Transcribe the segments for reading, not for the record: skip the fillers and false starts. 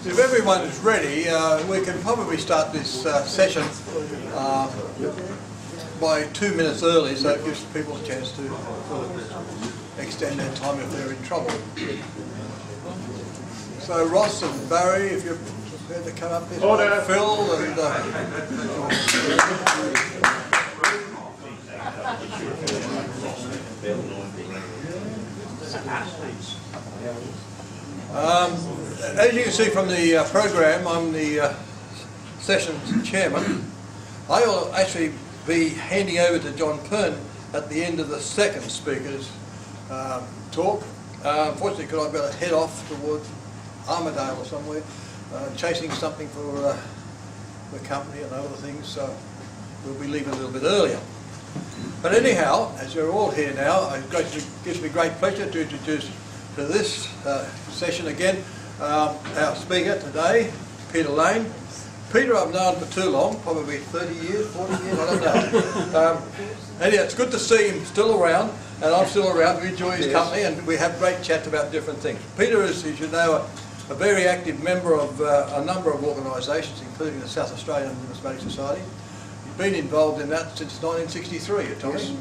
If everyone is ready, we can probably start this session by 2 minutes early, so it gives people a chance to extend their time if they're in trouble. So Ross and Barry, if you're prepared to come up here. Order. Phil and... as you can see from the program, I'm the session's chairman. I will actually be handing over to John Pern at the end of the second speaker's talk. Unfortunately, because I've got to head off towards Armidale or somewhere, chasing something for the company and other things, so we'll be leaving a little bit earlier. But anyhow, as you're all here now, it gives me great pleasure to introduce to this session again our speaker today, Peter Lane. Peter I've known for too long, probably 30 years, 40 years, I don't know. Anyhow, it's good to see him still around, and I'm still around. We enjoy his company, and we have great chats about different things. Peter is, as you know, a very active member of a number of organisations, including the South Australian Numismatic Society. He's been involved in that since 1963, you told us.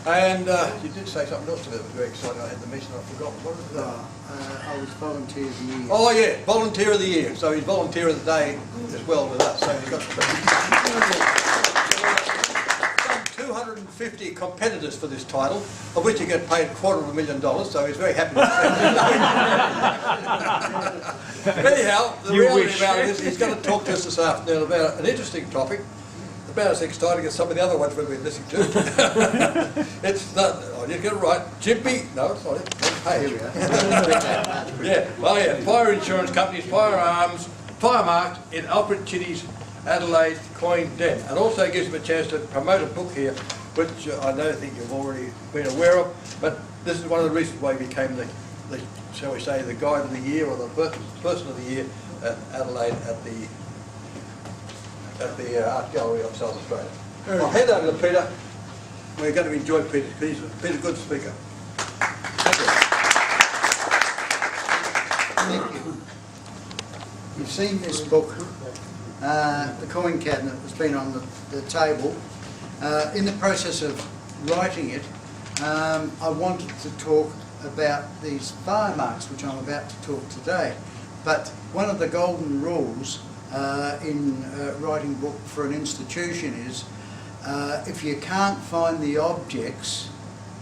And you did say something else to me that was very exciting. I had the mention, I've forgotten. What was that? I was Volunteer of the Year. Oh yeah, Volunteer of the Year. So he's Volunteer of the Day as well with us. So he's got some 250 competitors for this title, of which he get paid $250,000. So he's very happy. Anyhow, the reality about it is he's going to talk to us this afternoon about an interesting topic. About as exciting as some of the other ones we've been listening to. It's not, oh, you get it right, Jimpy, no it's not it, hey, here we are. Yeah, oh yeah, fire insurance companies, firearms, firemarks in Alfred Chitty's Adelaide Coin Den. And also gives him a chance to promote a book here, which I don't think you've already been aware of, but this is one of the reasons why he became the shall we say, the guide of the year or the person of the year at Adelaide at the Art Gallery of South Australia. I'll hand over to Peter. We're going to enjoy Peter. Peter's a good speaker. Thank you. You've seen this book, The Coin Cabinet, that's been on the table. In the process of writing it, I wanted to talk about these firemarks, which I'm about to talk today. But one of the golden rules in writing a book for an institution is if you can't find the objects,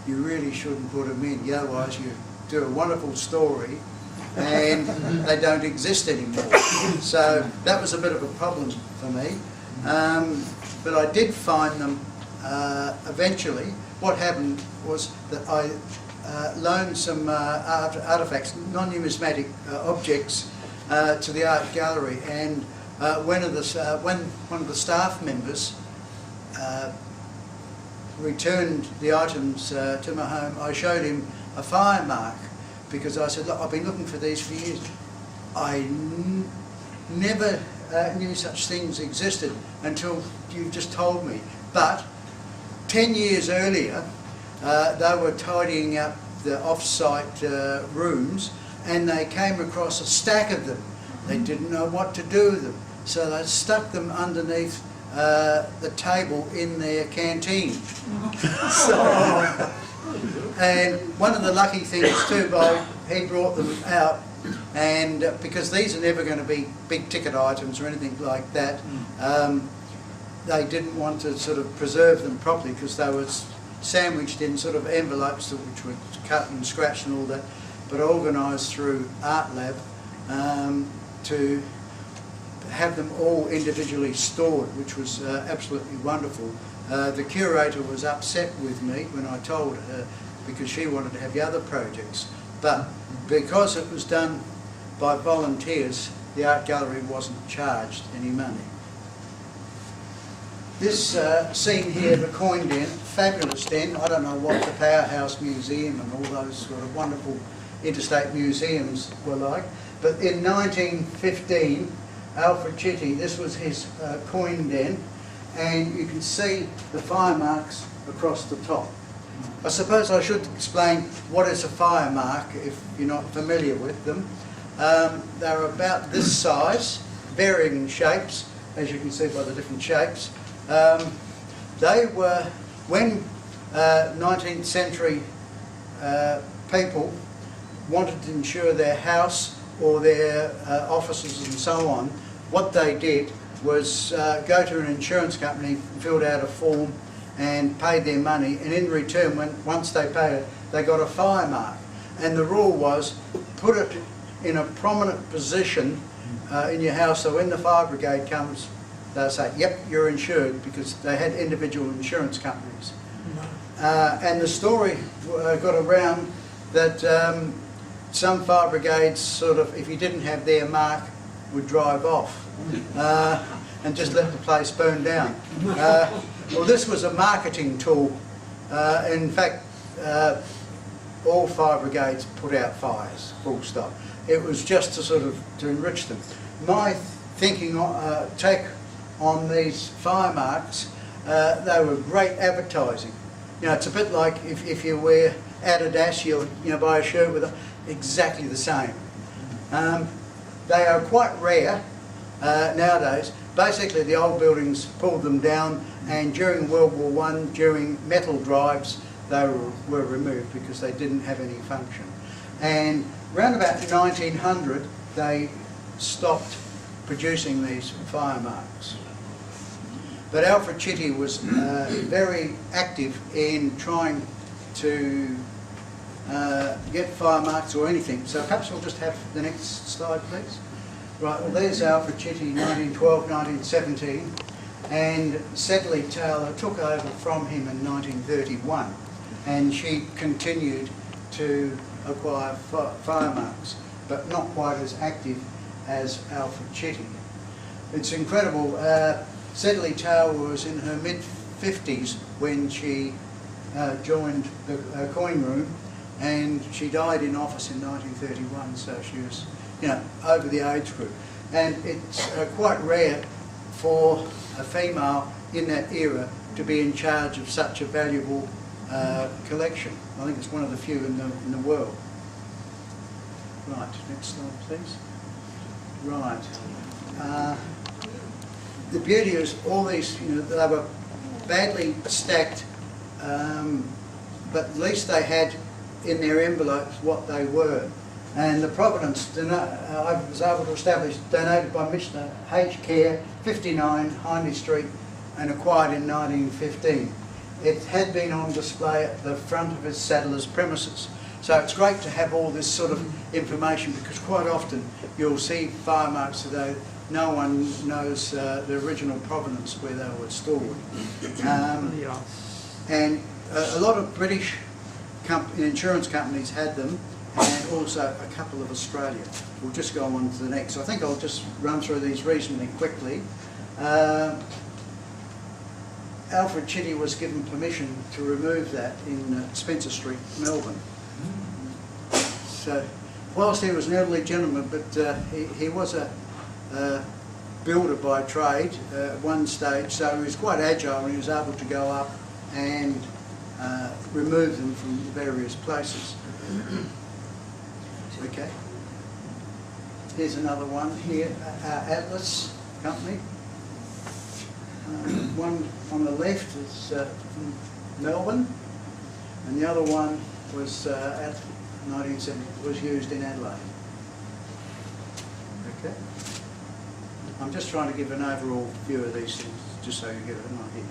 you really shouldn't put them in. Otherwise you do a wonderful story and they don't exist anymore. So that was a bit of a problem for me. But I did find them eventually. What happened was that I loaned some artefacts, non-numismatic objects, to the art gallery, and when one of the staff members returned the items to my home, I showed him a firemark because I said, look, I've been looking for these for years. I never knew such things existed until you just told me. But 10 years earlier, they were tidying up the off-site rooms, and they came across a stack of them. They didn't know what to do with them, so they stuck them underneath the table in their canteen. And one of the lucky things too, he brought them out, and because these are never going to be big ticket items or anything like that, they didn't want to sort of preserve them properly because they were sandwiched in sort of envelopes which were cut and scratched and all that, but organised through Art Lab to have them all individually stored, which was absolutely wonderful. The curator was upset with me when I told her because she wanted to have the other projects, but because it was done by volunteers, the art gallery wasn't charged any money. This scene here, the Coin Den, fabulous den. I don't know what the Powerhouse Museum and all those sort of wonderful interstate museums were like, but in 1915, Alfred Chitty, this was his coin den, and you can see the firemarks across the top. I suppose I should explain what is a firemark if you're not familiar with them. They're about this size, varying shapes, as you can see by the different shapes. They were, when 19th century people wanted to insure their house or their offices and so on, what they did was go to an insurance company, filled out a form and paid their money, and in return, once they paid it, they got a fire mark. And the rule was, put it in a prominent position in your house, so when the fire brigade comes, they'll say, yep, you're insured, because they had individual insurance companies. And the story got around that some fire brigades sort of, if you didn't have their mark, would drive off and just let the place burn down. Well, this was a marketing tool. In fact, all fire brigades put out fires, full stop. It was just to sort of to enrich them. My thinking, take on these fire marks, they were great advertising. You know, it's a bit like if you wear Adidas, you buy a shirt with exactly the same. They are quite rare nowadays. Basically, the old buildings pulled them down, and during World War I, during metal drives, they were removed because they didn't have any function. And around about 1900, they stopped producing these fire marks. But Alfred Chitty was very active in trying to get fire marks or anything. So perhaps we'll just have the next slide, please. Right, well, there's Alfred Chitty, 1912, 1917, and Sedley Taylor took over from him in 1931, and she continued to acquire fire marks, but not quite as active as Alfred Chitty. It's incredible. Sedley Taylor was in her mid-50s when she joined the coin room, and she died in office in 1931, so she was, over the age group. And it's quite rare for a female in that era to be in charge of such a valuable collection. I think it's one of the few in the world. Right, next slide please. Right. The beauty is all these, they were badly stacked, but at least they had in their envelopes what they were. And the provenance, I was able to establish, donated by Mr. H. Care, 59 Hindley Street, and acquired in 1915. It had been on display at the front of his saddler's premises. So it's great to have all this sort of information, because quite often you'll see fire marks today, no one knows the original provenance where they were stored. And a lot of British insurance companies had them, and also a couple of Australia. We'll just go on to the next. So I think I'll just run through these reasonably quickly. Alfred Chitty was given permission to remove that in Spencer Street, Melbourne. So, whilst he was an elderly gentleman, but he was a builder by trade at one stage, so he was quite agile, and he was able to go up and remove them from various places. Okay. Here's another one here, Atlas Company. One on the left is from Melbourne, and the other one was at 1970, was used in Adelaide. Okay. I'm just trying to give an overall view of these things, just so you get an idea.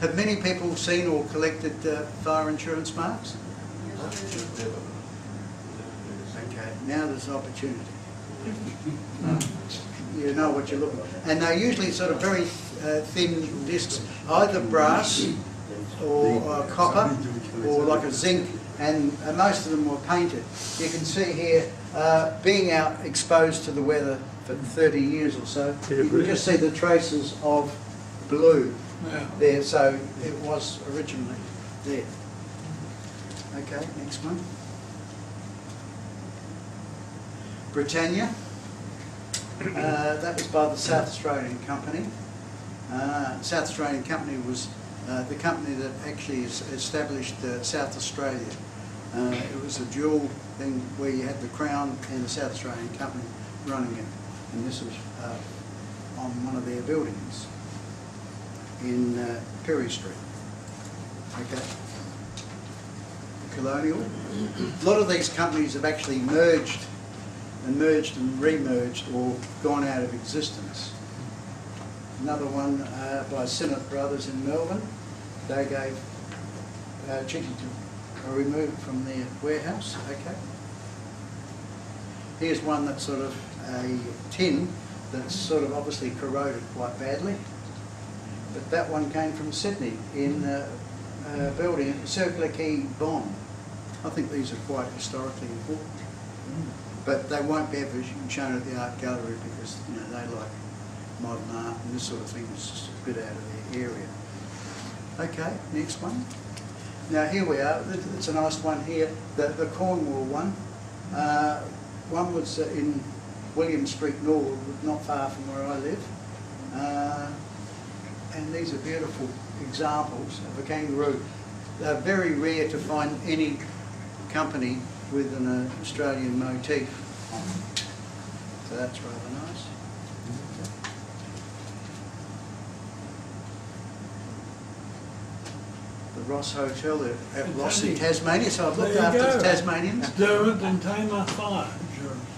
Have many people seen or collected fire insurance marks? Okay, now there's opportunity. You know what you're looking at. And they're usually sort of very thin discs, either brass or copper or like a zinc, and most of them were painted. You can see here, being out exposed to the weather for 30 years or so, you can just see the traces of blue there, so it was originally there. Okay, next one. Britannia. That was by the South Australian Company. South Australian Company was the company that actually established South Australia. It was a dual thing where you had the Crown and the South Australian Company running it, and this was on one of their buildings in Perry Street. Okay. Colonial. A lot of these companies have actually merged and re-merged or gone out of existence. Another one by Sinnott Brothers in Melbourne. They gave Chitty to removed from their warehouse. Okay. Here's one that's sort of a tin that's sort of obviously corroded quite badly. But that one came from Sydney in building a circular key bomb. I think these are quite historically important. But they won't be ever shown at the art gallery because they like modern art and this sort of thing is just a bit out of their area. Okay, next one. Now here we are. It's a nice one here. The Cornwall one. One was in William Street, Norwood, not far from where I live. And these are beautiful examples of a kangaroo. They're very rare to find any company with an Australian motif on them. So that's rather nice. The Ross Hotel at Ross in Tasmania, so I've looked after the Tasmanians. Derwent and Tamar Fire Insurance.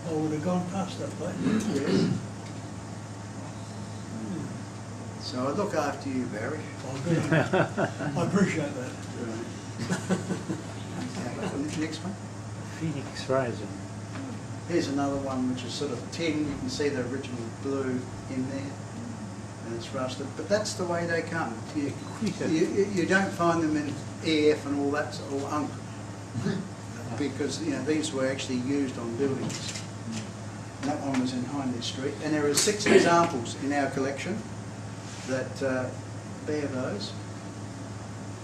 I would have gone past that place. Yes. So I look after you, Barry. Oh, good. I appreciate that. Okay, next one. Phoenix Rising. Here's another one which is sort of tin. You can see the original blue in there, and it's rusted. But that's the way they come. You don't find them in EF and all that, or UNC, because these were actually used on buildings. And that one was in Hindley Street, and there are 6 examples in our collection that bear those.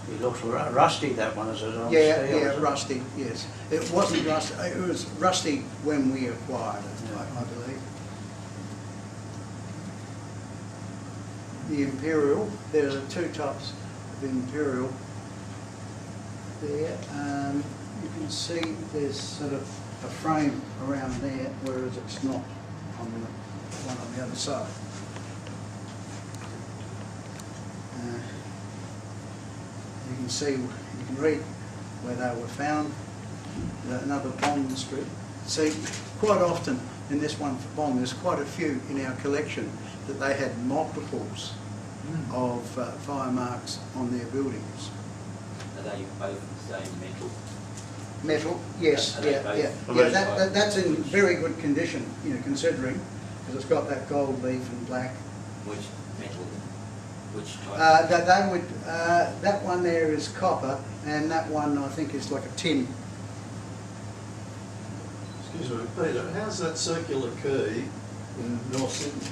It looks rusty, that one, is it? Yeah, rusty, yes. It wasn't rusty, it was rusty when we acquired it, I believe. The Imperial, there are 2 types of Imperial there. You can see there's sort of a frame around there, whereas it's not on the one on the other side. You can see, you can read where they were found. Another Bond strip. See, quite often in this one for Bond, there's quite a few in our collection that they had multiples of firemarks on their buildings. Are they both the same metal? Metal, yes, yeah. That's in very good condition, considering, because it's got that gold leaf and black. Which metal? Which type? That one there is copper, and that one I think is like a tin. Excuse me, Peter, how's that circular key in North Sydney?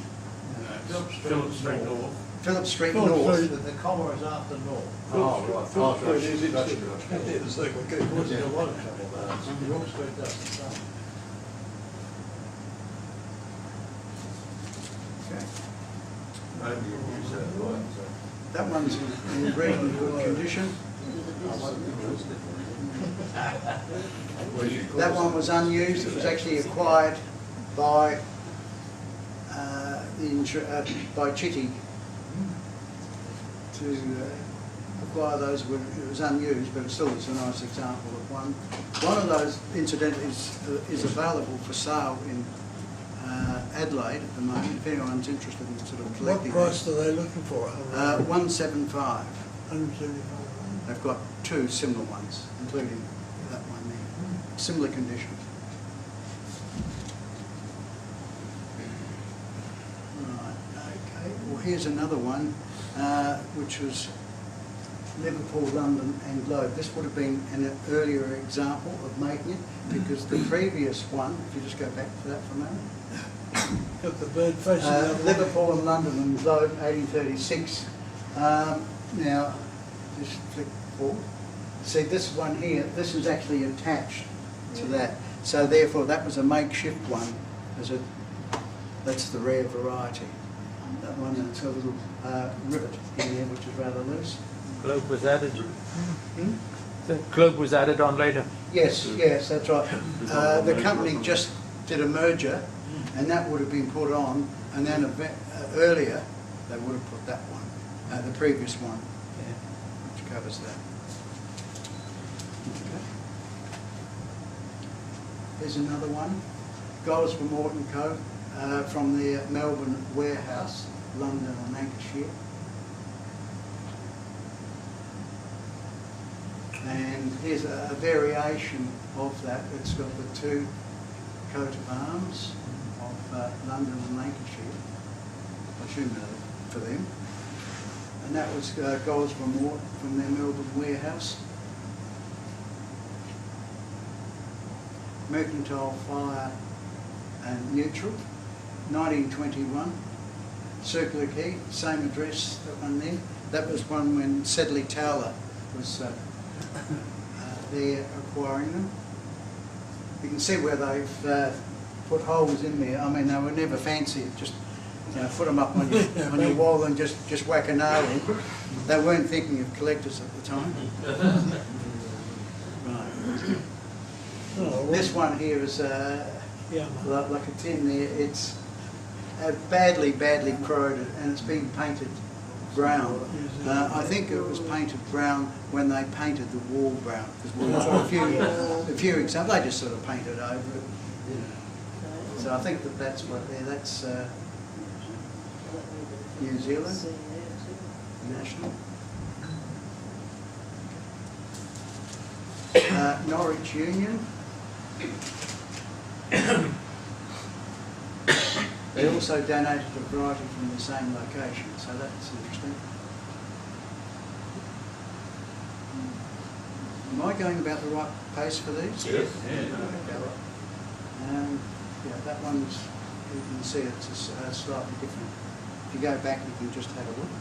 Phillip Street North. Phillip Street North. The comma is after North. Oh, right. Phillip Street is Gotcha, interesting. gotcha. Yeah, the circle key. There's a lot of trouble there. York Street does the same. Okay. Maybe you'll use that right, so. That one's in really good condition. That one was unused. It was actually acquired by by Chitty to acquire those. It was unused, but it still is a nice example of one. One of those, incidentally, is available for sale in Adelaide at the moment. If anyone's interested in sort of What collecting. price are they looking for? 175. 175. They've got 2 similar ones, including that one there. Similar condition. Right, okay. Well, here's another one, which was Liverpool, London and Globe. This would have been an earlier example of making it, because the previous one, if you just go back to that for a moment. Got the bird facing the other way. Liverpool and London and Globe, 1836. Now, just flick forward. See this one here, this is actually attached to that. So therefore that was a makeshift one. That's the rare variety. That one, and it's got a little rivet in there which is rather loose. Globe was added. The club was added on later. Yes, yes, that's right. The company just did a merger, and that would have been put on, and then earlier they would have put that one, the previous one, which covers that. Okay. Here's another one. Goals for Morton Co. From the Melbourne warehouse, London and Lancashire. And here's a variation of that. It's got the two coat of arms of London and Lancashire. I assume for them. And that was goals from Morton from their Melbourne warehouse. Mercantile Fire and Neutral, 1921. Circular Key, same address, that one there. That was one when Sedley Towler was there acquiring them. You can see where they've put holes in there. I mean, they were never fancy. Just put them up on your wall and just whack a nail in. They weren't thinking of collectors at the time. Right. Oh, This one here is yeah, like a tin there. It's badly corroded, and it's been painted brown. I think it was painted brown when they painted the wall brown, because we've got a few examples. They just sort of painted over it. So I think that's what that's New Zealand national. Norwich Union. They also donated a variety from the same location, so that's interesting. Am I going about the right pace for these? Yes. Yeah, that one's, you can see it's slightly different. If you go back, you can just have a look.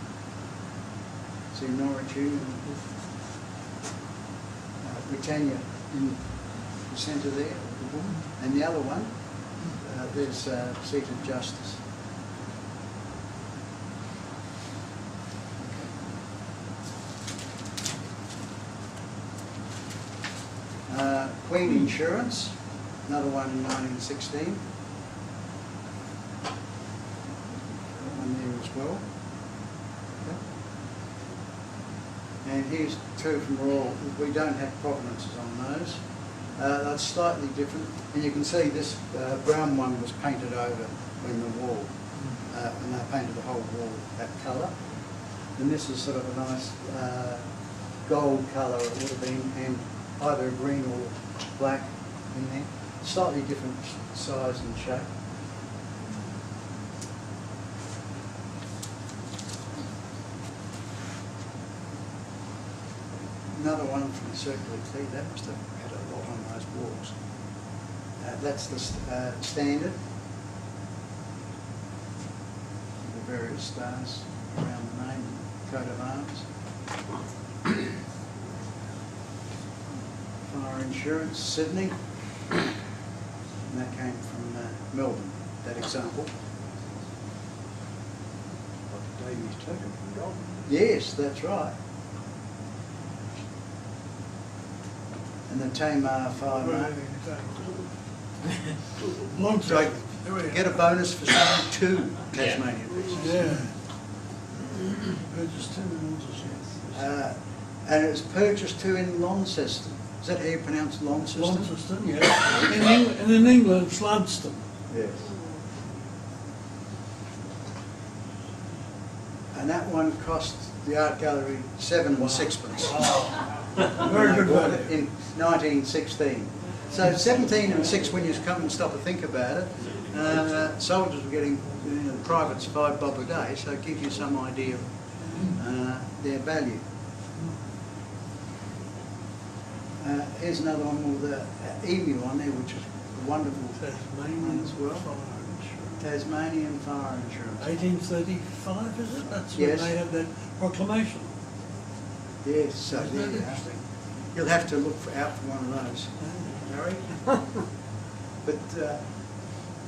See Norwich Union, Britannia in the centre there, and the other one, there's Seated Justice. Queen Insurance, another one in 1916. One there as well. Okay. And here's two from Royal. We don't have provenances on those. That's slightly different, and you can see this brown one was painted over in the wall, and they painted the whole wall that colour. And this is sort of a nice gold colour it would have been, and either green or black in there. Slightly different size and shape. Another one from the Circular Key, that must have had a lot on those walls. That's the standard. The various stars around the name, coat of arms. Fire Insurance, Sydney. And that came from Melbourne, that example. Like Davies took it from Gold. Yes, that's right. And the Tamar Firemark. Long So I time. get a bonus for selling 2 Tasmanian pieces. Yeah. Burgess 2 and Launceston. And it was purchased 2 in Launceston. Is that how you pronounce Launceston? Launceston, yeah. And in England, it's Ludston. Yes. And that one cost the art gallery 7 and 6pence. Very good Bought value. it in 1916. So 17 and 6 when you come and stop and think about it. Soldiers were getting, privates 5 bob a day, so it gives you some idea of their value. Here's another one with the emu on there, which is a wonderful one as well. Fire Insurance. Tasmanian Fire Insurance. 1835, is it? That's Yes. when they had that proclamation. Yes, so Isn't there that you are. interesting? You'll have to look out for one of those, Gerry. But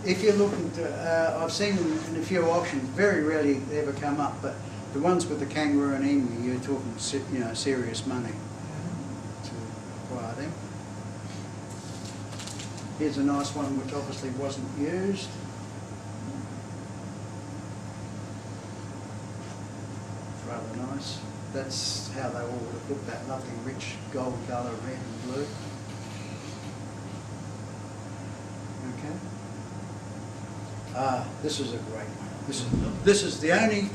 if you're looking to, I've seen them in a few auctions, very rarely they ever come up, but the ones with the kangaroo and emu, you're talking serious money to by them. Here's a nice one which obviously wasn't used. It's rather nice. That's how they all would have looked, that lovely rich gold colour, red and blue. Okay. Ah, this is a great one. This is the only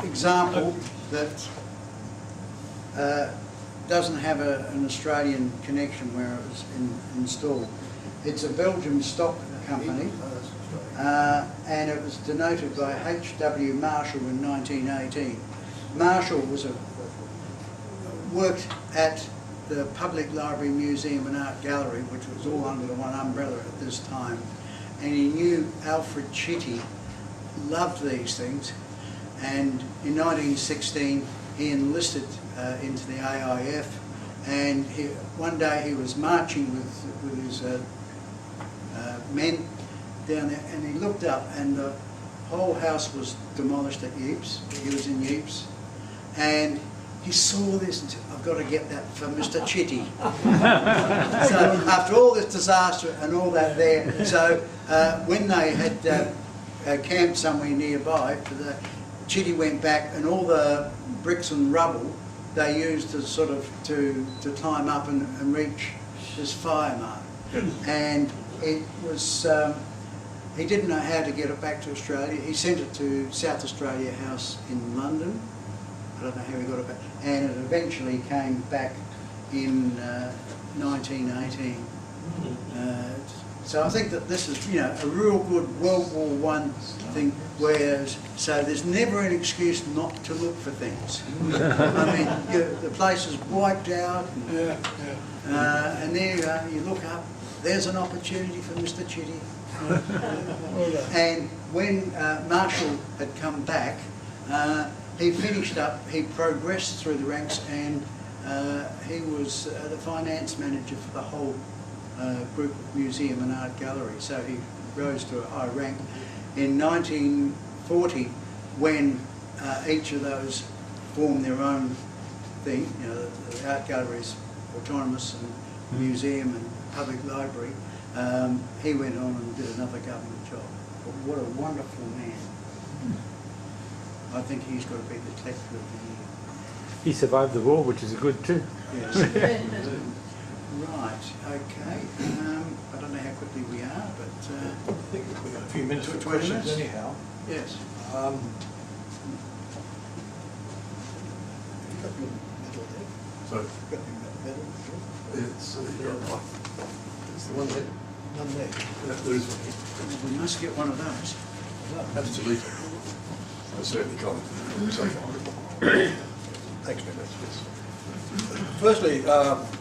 example that doesn't have an Australian connection where it was installed. It's a Belgian stock company, and it was denoted by H.W. Marshall in 1918. Marshall worked at the Public Library, Museum and Art Gallery, which was all under one umbrella at this time, and he knew Alfred Chitty loved these things, and in 1916 he enlisted into the AIF, and one day he was marching with his men down there, and he looked up and the whole house was demolished at Yeeps. He was in Yeeps, and he saw this and said, I've got to get that for Mr. Chitty. So after all this disaster and all that there, so when they had camped somewhere nearby, Chitty went back, and all the bricks and rubble they used to sort of to climb up and reach this firemark. And it was, he didn't know how to get it back to Australia. He sent it to South Australia House in London. I don't know how he got it back. And it eventually came back in 1918. So I think that this is, you know, a real good World War I thing, whereas, so there's never an excuse not to look for things. I mean, the place is wiped out, and there you are, you look up, there's an opportunity for Mr. Chitty. And when Marshall had come back, he finished up, he progressed through the ranks, and he was the finance manager for the whole group of museum and art gallery, so he rose to a high rank. In 1940, when each of those formed their own thing, you know, the art gallery is autonomous and museum and public library, he went on and did another government job. But what a wonderful man. I think he's got to be the collector of the year. He survived the war, which is good too. Yes. Right, okay. I don't know how quickly we are, but... I think we've got a few minutes for 20 questions minutes? anyhow. Yes. You've got your medal there. So You've got your medal. it's the one there. None there. There is one here. We must get one of those. Absolutely. I certainly can't. So far. Thanks very much. Firstly,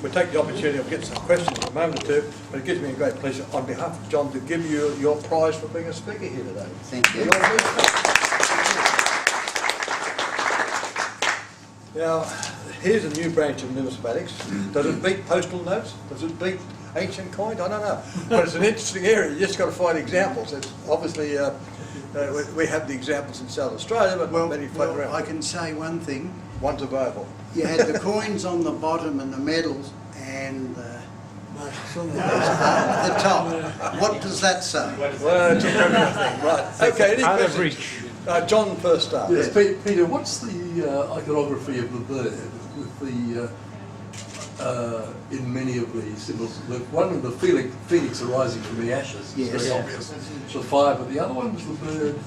we'll take the opportunity of getting some questions in a moment or two, but it gives me a great pleasure on behalf of John to give you your prize for being a speaker here today. Thank you. Now, here's a new branch of numismatics. Does it beat postal notes? Does it beat ancient coins? I don't know. But it's an interesting area. You just got to find examples. It's obviously, we have the examples in South Australia, but not many float around. I can say one thing. One's available. You had the coins on the bottom and the medals and the top. What does that say? Well, it's a premier thing. Right. Okay, any Out of questions? reach. John first starts. Yes, Peter, what's the iconography of the bird with the in many of the symbols? One of the phoenix arising from the ashes is Yes. very obvious. The fire, but the other one was the bird.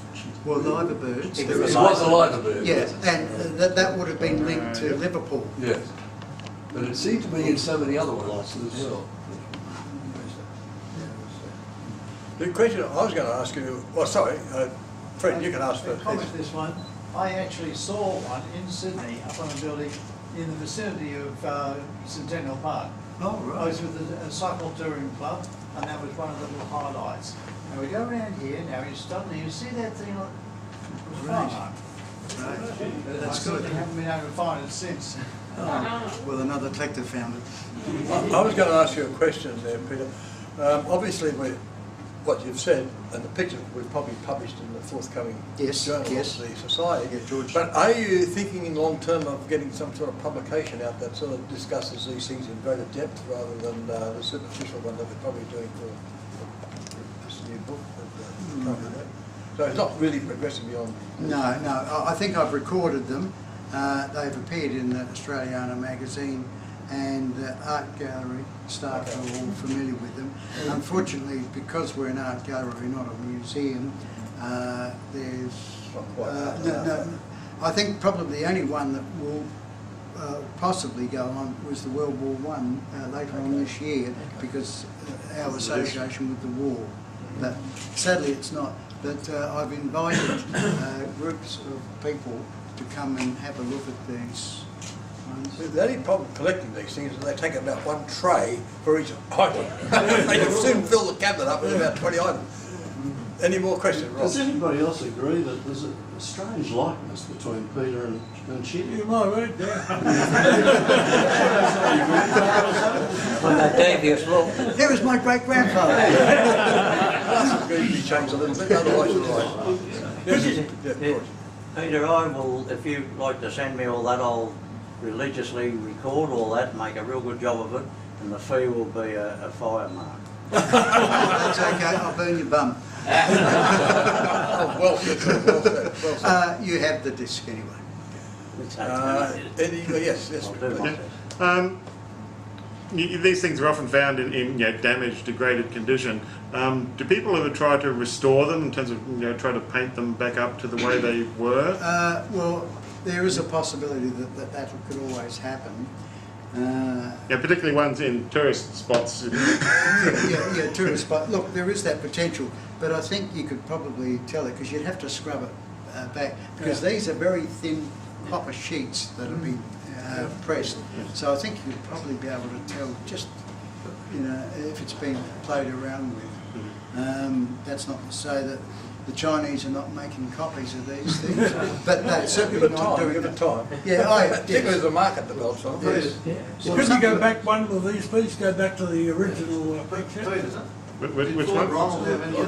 Well, liver birds. It was a lighter bird. Yes, and that would have been linked to Liverpool. Yes. But it seemed to be in so many other ones as well. The question I was going to ask you, well, sorry, Fred, you can ask first. Comment this one. I actually saw one in Sydney up on a building in the vicinity of Centennial Park. Oh, I was with a cycle touring club, and that was one of the little highlights. Now we go around here, now you see that thing on the firemark. Right. That's good. I haven't been able to find it since. Well, another collector found it. I was going to ask you a question there, Peter. Obviously, what you've said, and the pictures will probably published in the forthcoming Yes, journal yes. of the Society. Yeah, George. But are you thinking in long term of getting some sort of publication out that sort of discusses these things in greater depth rather than the superficial one that we're probably doing for this new book? So it's not really progressing beyond. No, I think I've recorded them. They've appeared in the Australiana magazine, and the art gallery staff are all familiar with them. Unfortunately, because we're an art gallery, not a museum, there's Not quite no. I think probably the only one that will possibly go on was the World War One later on this year, because our association with the war. But sadly, it's not. But I've invited groups of people to come and have a look at these ones. The only problem collecting these things is they take about one tray for each item. They soon fill the cabinet up with about 20 items. Any more questions, Ross? Does anybody else agree that there's a strange likeness between Peter and Chitty? You might read that. Devious look. There was my great-grandfather. Glasses going to be changed a little bit, otherwise you're right. Yes, yeah, George. Peter, I will, if you'd like to send me all that, I'll religiously record all that, make a real good job of it, and the fee will be a firemark. That's okay, I'll burn your bum. Oh, well said, well said, well said. You have the disc anyway. Yes, I'll do my best. These things are often found in damaged, degraded condition. Do people ever try to restore them in terms of try to paint them back up to the way they were? Well, there is a possibility that could always happen. Particularly ones in tourist spots. Yeah, tourist spot. Look, there is that potential, but I think you could probably tell it because you'd have to scrub it back, because these are very thin copper sheets that have been pressed. So I think you'd probably be able to tell just, if it's been played around with. That's not to say that the Chinese are not making copies of these things, but they're certainly not doing Give it time. Yeah, Particularly as the market develops on. Yes. Well, could you go back one of these, please? Go back to the original picture Which one? of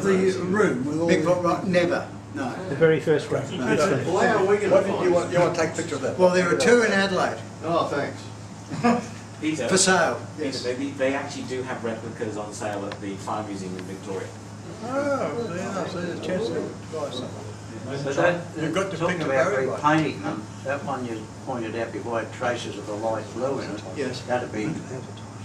the room with all Bigfoot the... rock, never. No. The very first one. That's it. Well, how are we going What to did find you want to take a picture of that? Well, there are two in Adelaide Oh, thanks. Peter, for sale. Peter, Yes. they actually do have replicas on sale at the Fire Museum in Victoria. Oh, yeah, so there's a chance to buy something. But that, You've got to talking pick about the very right. repainting them, that one you pointed out before had traces of the light blue in it. Yes. That'd be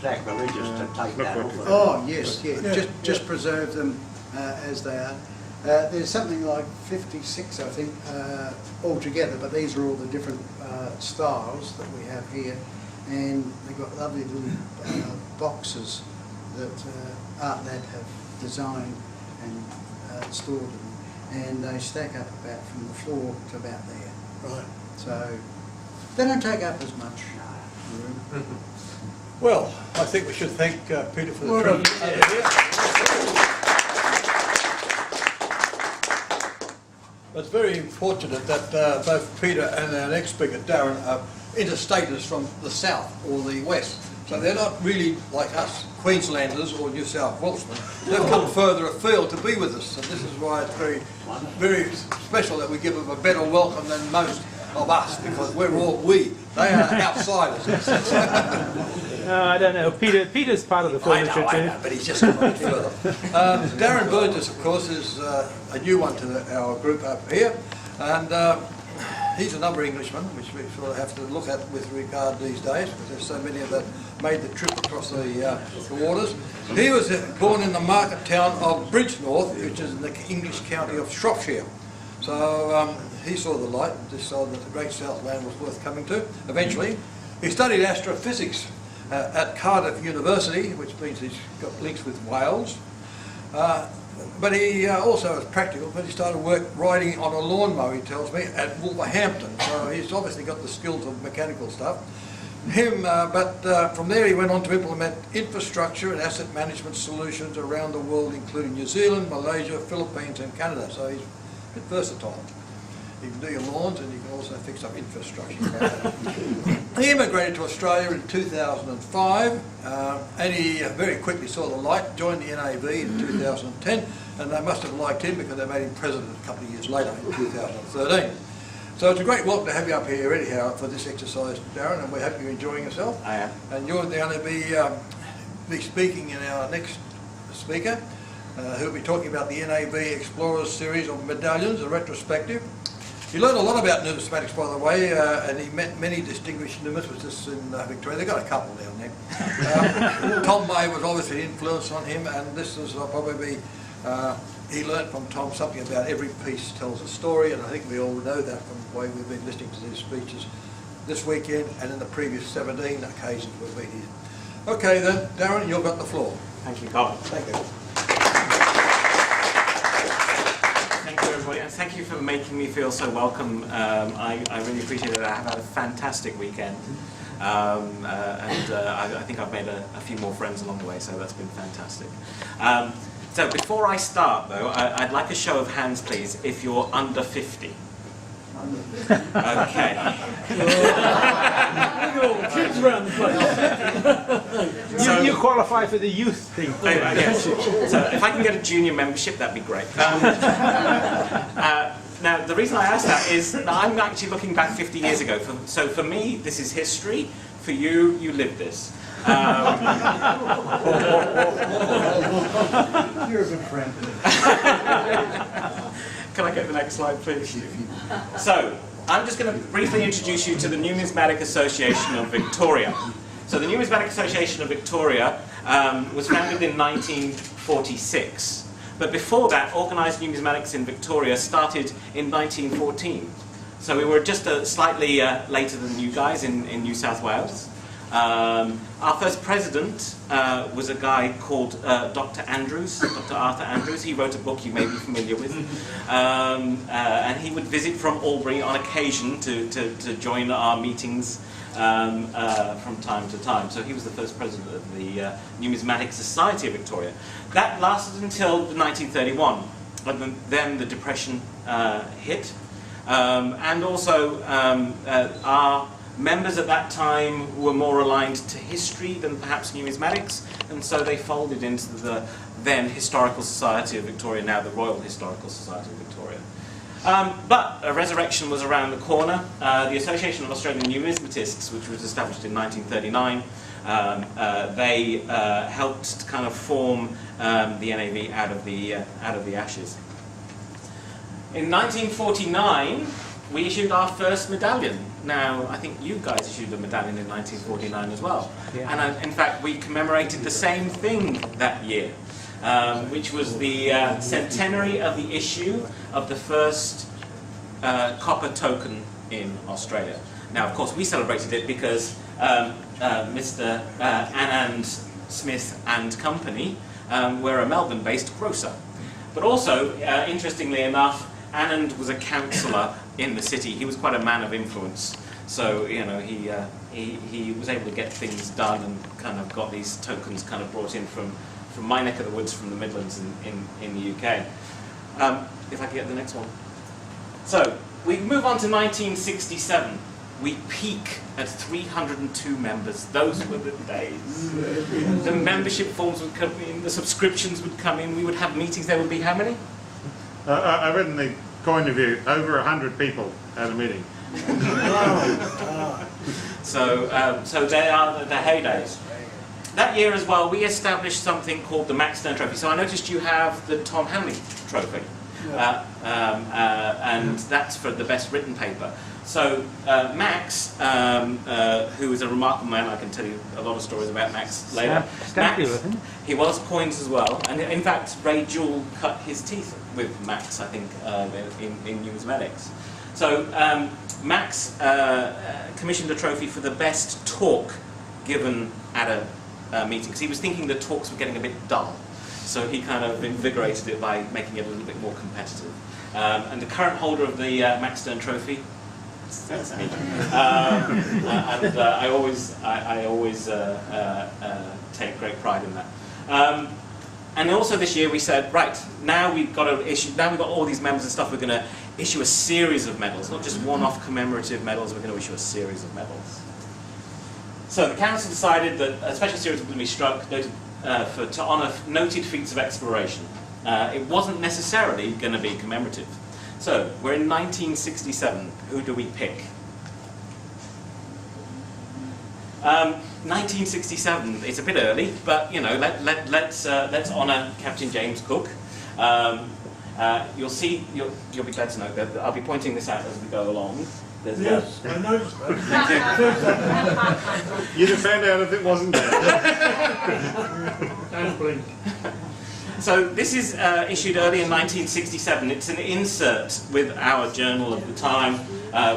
sacrilegious to take that off. of it. Oh, yes, yeah. Just preserve them as they are. There's something like 56, I think, altogether, but these are all the different styles that we have here. And they've got lovely little boxes that Art Lab have designed and stored them. And they stack up about from the floor to about there. Right. So they don't take up as much room. Well, I think we should thank Peter for the Well tribute. It's very fortunate that both Peter and our next speaker, Darren, are interstaters from the south or the west. So they're not really like us, Queenslanders or New South Welshmen. They've come further afield to be with us. And this is why it's very, very special that we give them a better welcome than most of us, because we're all we. They are outsiders. I don't know. Peter's part of the I furniture know, too. but he's just gone a bit further. Darren Burgess, of course, is a new one to our group up here, and he's another Englishman, which we sort of have to look at with regard these days, because there's so many that made the trip across the waters. He was born in the market town of Bridgenorth, which is in the English county of Shropshire. So he saw the light and decided that the Great Southland was worth coming to. Eventually, he studied astrophysics at Cardiff University, which means he's got links with Wales. But he also was practical, but he started riding on a lawnmower, he tells me, at Wolverhampton. So he's obviously got the skills of mechanical stuff. But from there he went on to implement infrastructure and asset management solutions around the world, including New Zealand, Malaysia, Philippines and Canada. So he's a bit versatile. You can do your lawns and you can also fix up infrastructure. He immigrated to Australia in 2005 and he very quickly saw the light, joined the NAV in 2010, and they must have liked him because they made him president a couple of years later in 2013. So it's a great welcome to have you up here anyhow for this exercise, Darren, and we hope you're enjoying yourself. I am. And you're going to be speaking in our next speaker, who'll be talking about the NAV Explorers series of medallions, a retrospective. He learned a lot about numismatics, by the way, and he met many distinguished numismatists in Victoria. They've got a couple down there. Tom May was obviously an influence on him, and this is probably, he learnt from Tom something about every piece tells a story, and I think we all know that from the way we've been listening to these speeches this weekend and in the previous 17 occasions we've been here. Okay then, Darren, you've got the floor. Thank you, Colin. Thank you. Thank you, everybody, and thank you for making me feel so welcome. I really appreciate it. I have had a fantastic weekend, and I think I've made a few more friends along the way, so that's been fantastic. So before I start, though, I'd like a show of hands, please, if you're under 50. Okay. Kids around the place. You qualify for the youth thing. Yes. So if I can get a junior membership, that'd be great. Now, the reason I ask that is that I'm actually looking back 50 years ago. So for me, this is history. For you, you lived this. You're a good friend. Can I get the next slide, please? So, I'm just going to briefly introduce you to the Numismatic Association of Victoria. So the Numismatic Association of Victoria was founded in 1946. But before that, organised numismatics in Victoria started in 1914. So we were just slightly later than you guys in New South Wales. Our first president was a guy called Dr. Andrews, Dr. Arthur Andrews. He wrote a book you may be familiar with. And he would visit from Albury on occasion to join our meetings from time to time. So he was the first president of the Numismatic Society of Victoria. That lasted until 1931, and then the Depression hit. And also our members at that time were more aligned to history than perhaps numismatics, and so they folded into the then Historical Society of Victoria, now the Royal Historical Society of Victoria. But a resurrection was around the corner. The Association of Australian Numismatists, which was established in 1939, they helped to kind of form the NAV out of the ashes. In 1949, we issued our first medallion. Now, I think you guys issued a medallion in 1949 as well. Yeah. And in fact, we commemorated the same thing that year, which was the centenary of the issue of the first copper token in Australia. Now, of course, we celebrated it because Mr. Anand Smith and Company were a Melbourne-based grocer. But also, interestingly enough, Anand was a councillor in the city. He was quite a man of influence, so you know he was able to get things done and kind of got these tokens kind of brought in from my neck of the woods, from the Midlands in the UK. If I could get the next one. So we move on to 1967. We peak at 302 members. Those were the days. The membership forms would come in, the subscriptions would come in. We would have meetings. There would be how many? I read in the coin review, over 100 people at a meeting. So they are the heydays. That year as well, we established something called the Max Stern Trophy. So I noticed you have the Tom Hamley Trophy, and that's for the best written paper. So Max, who is a remarkable man, I can tell you a lot of stories about Max later. Max, he was coins as well, and in fact Ray Jewell cut his teeth with Max, I think, in numismatics. So Max commissioned a trophy for the best talk given at a meeting, because he was thinking the talks were getting a bit dull. So he kind of invigorated it by making it a little bit more competitive. And the current holder of the Max Stern Trophy, that's me. And I always take great pride in that. And also this year we said, right, now we've got all these members and stuff, we're going to issue a series of medals, not just one-off commemorative medals, we're going to issue a series of medals. So the council decided that a special series was going to be struck to honour noted feats of exploration. It wasn't necessarily going to be commemorative. So we're in 1967. Who do we pick? 1967. It's a bit early, but you know, let's honour Captain James Cook. You'll be glad to know that I'll be pointing this out as we go along. Yes, I noticed that. You'd have found out if it wasn't there. Don't blink. So this is issued early in 1967. It's an insert with our journal of the time,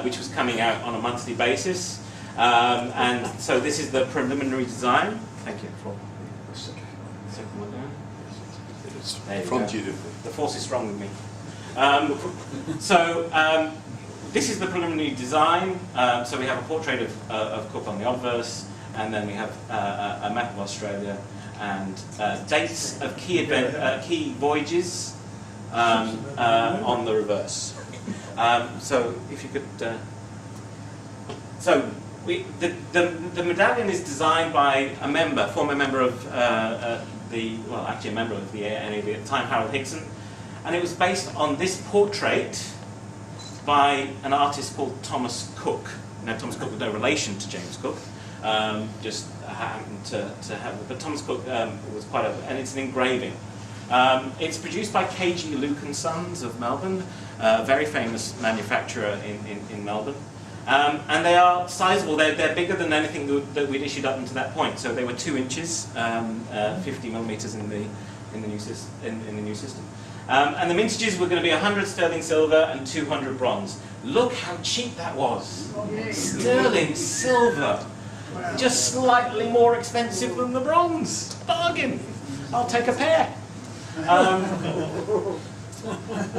which was coming out on a monthly basis. And so this is the preliminary design. Thank you. Second one down. There you go. The force is strong with me. This is the preliminary design. So we have a portrait of Cook on the obverse, and then we have a map of Australia, and dates of key voyages on the reverse. So if you could... The medallion is designed by a former member of a member of the NAV at the time, Harold Hickson, and it was based on this portrait by an artist called Thomas Cook. Now, Thomas Cook was no relation to James Cook, just happened to have it. But Thomas Cook was and it's an engraving. It's produced by KG Luke & Sons of Melbourne, a very famous manufacturer in Melbourne. And they are sizable. They're bigger than anything that we'd issued up until that point. So they were 2 inches, 50 millimeters in the new system. And the mintages were going to be 100 sterling silver and 200 bronze. Look how cheap that was. Sterling silver, just slightly more expensive than the bronze. Bargain. I'll take a pair.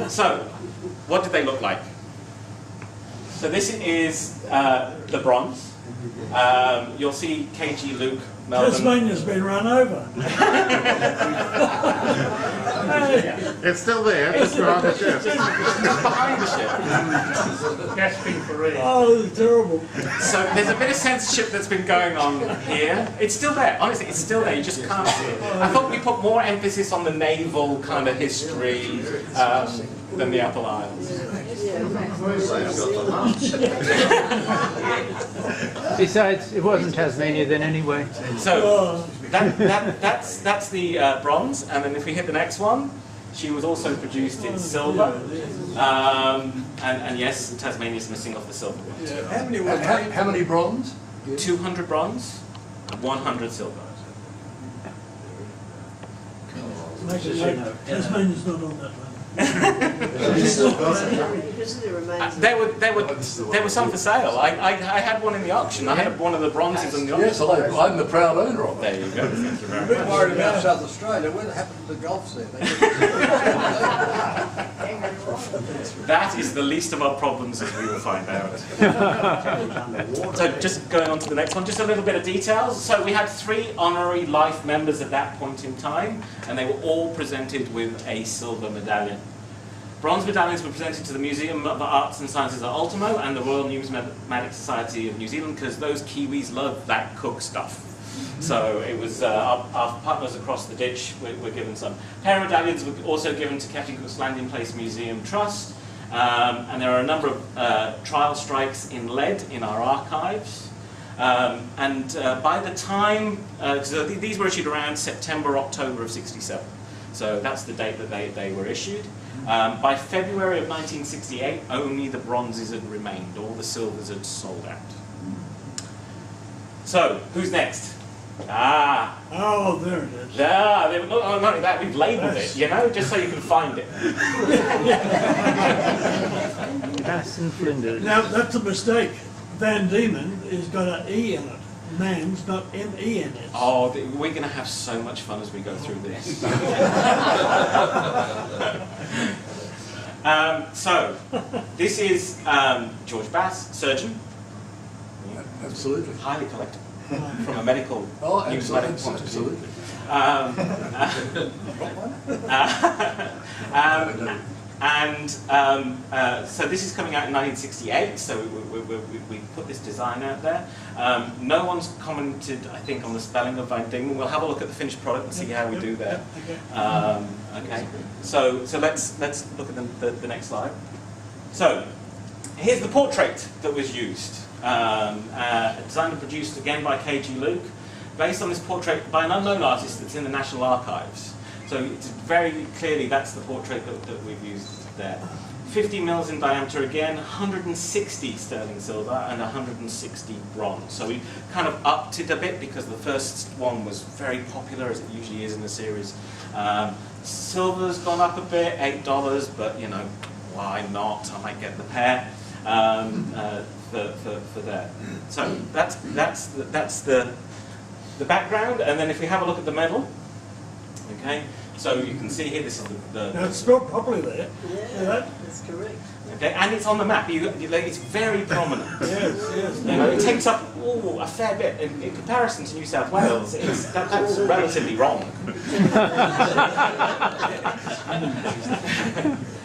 So, what did they look like? So this is the bronze. You'll see KG Luke, Melbourne. Tasmania's been run over. It's still there, just behind the ship. Just behind the ship. Gasping for air. Oh, it's terrible. So there's a bit of censorship that's been going on here. It's still there, honestly, it's still there, you just can't see it. I thought we put more emphasis on the naval kind of history than the Apple Isles. Besides, it wasn't Tasmania then anyway. So that's the bronze, and then if we hit the next one, she was also produced in silver, and yes, Tasmania's missing off the silver ones. Yeah. How many bronze? 200 bronze, 100 silver. Tasmania's not on that one. There were some for sale. I had one in the auction. I had one of the bronzes in the auction. Yes, I'm the proud owner of it. There you go. Thank you very I'm a bit much. worried about South Australia. What happened to the Gulfs there? That is the least of our problems, as we will find out. So just going on to the next one, just a little bit of details. So we had 3 honorary life members at that point in time, and they were all presented with a silver medallion. Bronze medallions were presented to the Museum of Arts and Sciences at Ultimo and the Royal Numismatic Society of New Zealand, because those Kiwis love that Cook stuff. So it was our partners across the ditch were given some. Pair of medallions were also given to Captain Cook's Landing Place Museum Trust, and there are a number of trial strikes in lead in our archives. By the time, so these were issued around September, October of '67. So that's the date that they were issued. By February of 1968, only the bronzes had remained. All the silvers had sold out. So, who's next? Oh, there it is. Not only that, we've labelled it, you know, just so you can find it. Bass and Flinders. Now, that's a mistake. Van Diemen has got an E in it. Man's got M-E in it. Oh, we're going to have so much fun as we go through this. So, this is George Bass, surgeon. Absolutely. Highly collectible. from a medical Oh, numismatic absolutely, point of view. So this is coming out in 1968, so we put this design out there. No one's commented, I think, on the spelling of Van Diemen. We'll have a look at the finished product and see how we do there. Okay, so let's look at the next slide. So here's the portrait that was used, designed and produced again by K.G. Luke, based on this portrait by an unknown artist that's in the National Archives. So it's very clearly that's the portrait that we've used there. 50 mils in diameter again, 160 sterling silver and 160 bronze. So we kind of upped it a bit because the first one was very popular, as it usually is in the series. Silver's gone up a bit, $8, but you know, why not? I might get the pair for that. So that's the background, and then if we have a look at the medal, okay, so you can see here, this is Now it's spelled properly there. Yeah, that's correct. okay, and it's on the map. It's very prominent. Yes, yes. You know, it takes up a fair bit in comparison to New South Wales. That's relatively wrong.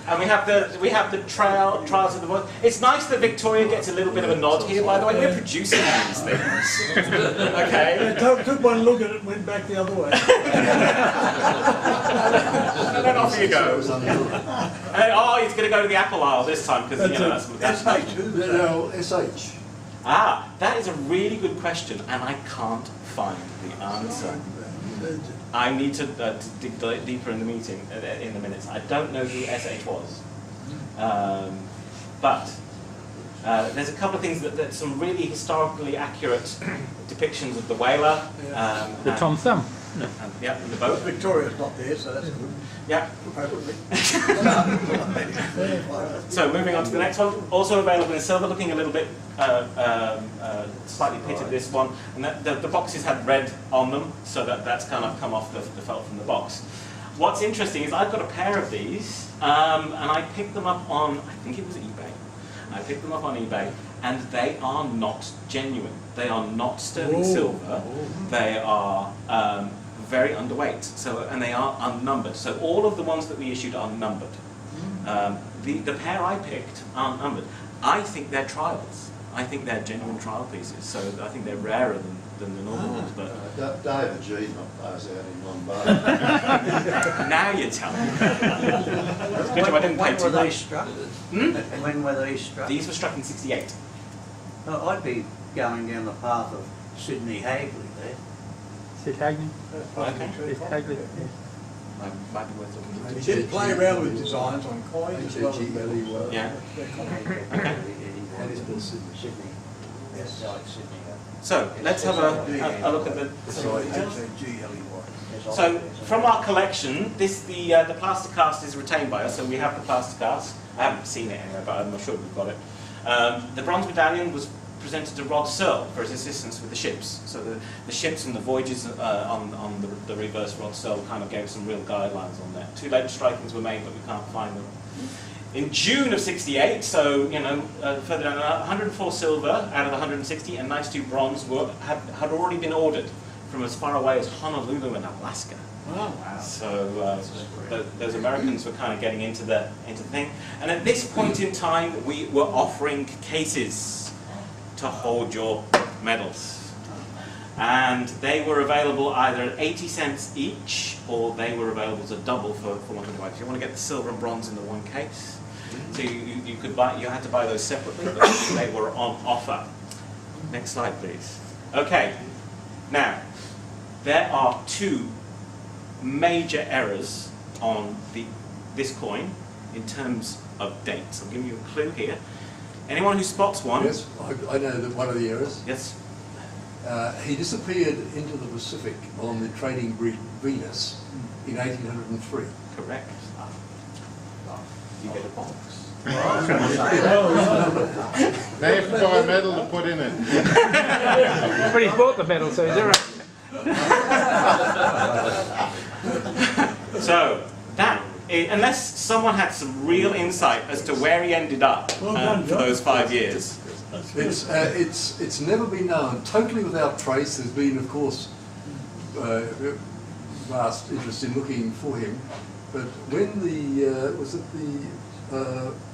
And we have the trials of the world. It's nice that Victoria gets a little bit of a nod here. By the way, we're producing these things. Okay. Took one look at it and went back the other way. And then off you go. Oh, he's going to go to the apple aisle this time because you know that's No, SH. Ah, that is a really good question, and I can't find the answer. I need to dig deeper in the meeting, in the minutes. I don't know who SH was. But there's a couple of things that some really historically accurate depictions of the whaler. The Tom Thumb. Yeah, the boat. Victoria's not there, so that's good. Yeah. So moving on to the next one, also available in silver, looking a little bit slightly pitted, this one, and the boxes had red on them, so that's kind of come off the felt from the box. What's interesting is I've got a pair of these, and I picked them up on, I think it was eBay. I picked them up on eBay, and they are not genuine. They are not sterling silver. They are very underweight, and they are unnumbered. So all of the ones that we issued are numbered. The pair I picked aren't numbered. I think they're trials. I think they're genuine trial pieces. So I think they're rarer than the normal ones. But David G's not those out in Lombard. now you're telling me. Good job I didn't pay When too were they much. struck? Hmm? When were they struck? These were struck in '68. Oh, I'd be going down the path of Sydney Hagley there. Sid Hagney. Okay. Sid Hagley. Yes. Might be worth looking into. We did play around with designs on coins as well as Yeah. Okay. And it's Bill Sydney. Sydney. Yes, like Sydney. So let's have a look at the. G-L-E-Y. So from our collection, the plaster cast is retained by us. So we have the plaster cast. I haven't seen it anywhere, but I'm sure we've got it. The bronze medallion was presented to Rod Searle for his assistance with the ships. So the ships and the voyages on the reverse, Rod Searle kind of gave some real guidelines on that. 2 later strikings were made, but we can't find them. In June of '68, so you know, further down, 104 silver out of the 160 and 92 bronze had already been ordered from as far away as Honolulu in Alaska. Wow. So those Americans were kind of getting into the thing. And at this point in time, we were offering cases to hold your medals. And they were available either at 80 cents each, or they were available as a double for $125. If you want to get the silver and bronze in the one case, so you could buy. You had to buy those separately, but they were on offer. Next slide, please. Okay. Now, there are 2 major errors on this coin in terms of dates. I'll give you a clue here. Anyone who spots one? Yes, I know that one of the errors. Yes. He disappeared into the Pacific on the trading bridge Venus in 1803. Correct. You get a box. Now you have to buy a medal to put in it. But he's bought the medal, so he's alright. So that unless someone had some real insight as to where he ended up Well done, for John. those 5 years. That's good. It's never been known, totally without trace. There's been, of course, vast interest in looking for him. But when the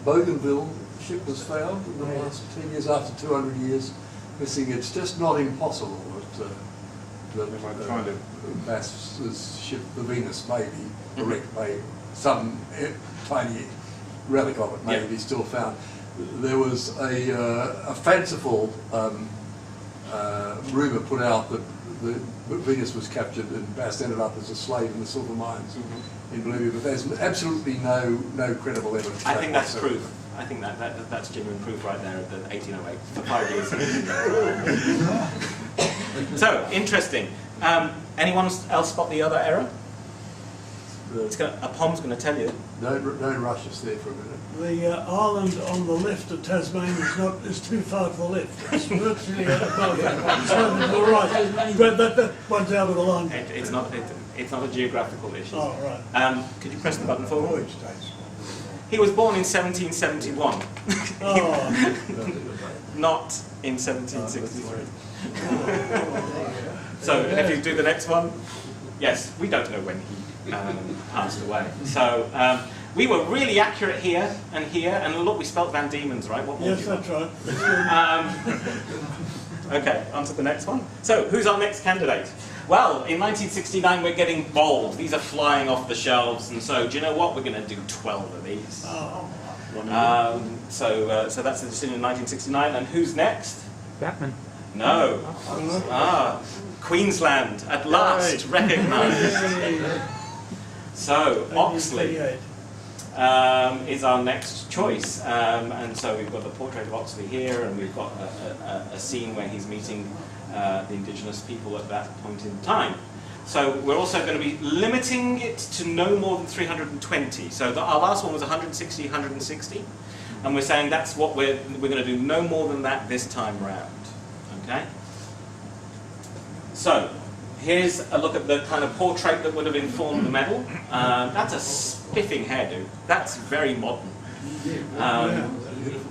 Bougainville ship was found in the last 10 years, after 200 years missing, it's just not impossible that Bass's ship, the Venus, may be wrecked, may some tiny relic of it may be still found. There was a fanciful rumour put out that the Venus was captured and Bass ended up as a slave in the silver mines in Bolivia, but there's absolutely no credible evidence. I think that's proof. I think that's genuine proof right there of the 1808 for 5 years. So interesting. Anyone else spot the other error? A POM's going to tell you. Don't rush us there for a minute. The island on the left of Tasmania is too far to the left. It's virtually above it. It's over to the right. But that one's out of the line. It's not a geographical issue. Oh, right. Could you press the button forward? He was born in 1771. Not in 1763. So if you do the next one, yes, we don't know when he passed away. So we were really accurate here, and look, we spelt Van Diemen's right. What more Yes, do you that's want? right. Okay, on to the next one. So, who's our next candidate? Well, in 1969 we're getting bold. These are flying off the shelves, and so do you know what? We're going to do 12 of these. Oh. So that's the decision in 1969. And who's next? Batman. No. Queensland at last recognised. So Oxley is our next choice, and so we've got the portrait of Oxley here, and we've got a scene where he's meeting the indigenous people at that point in time. So we're also going to be limiting it to no more than 320. So our last one was 160, 160, and we're saying that's what we're going to do, no more than that this time round. Okay. So here's a look at the kind of portrait that would have informed the medal. That's a spiffing hairdo. That's very modern.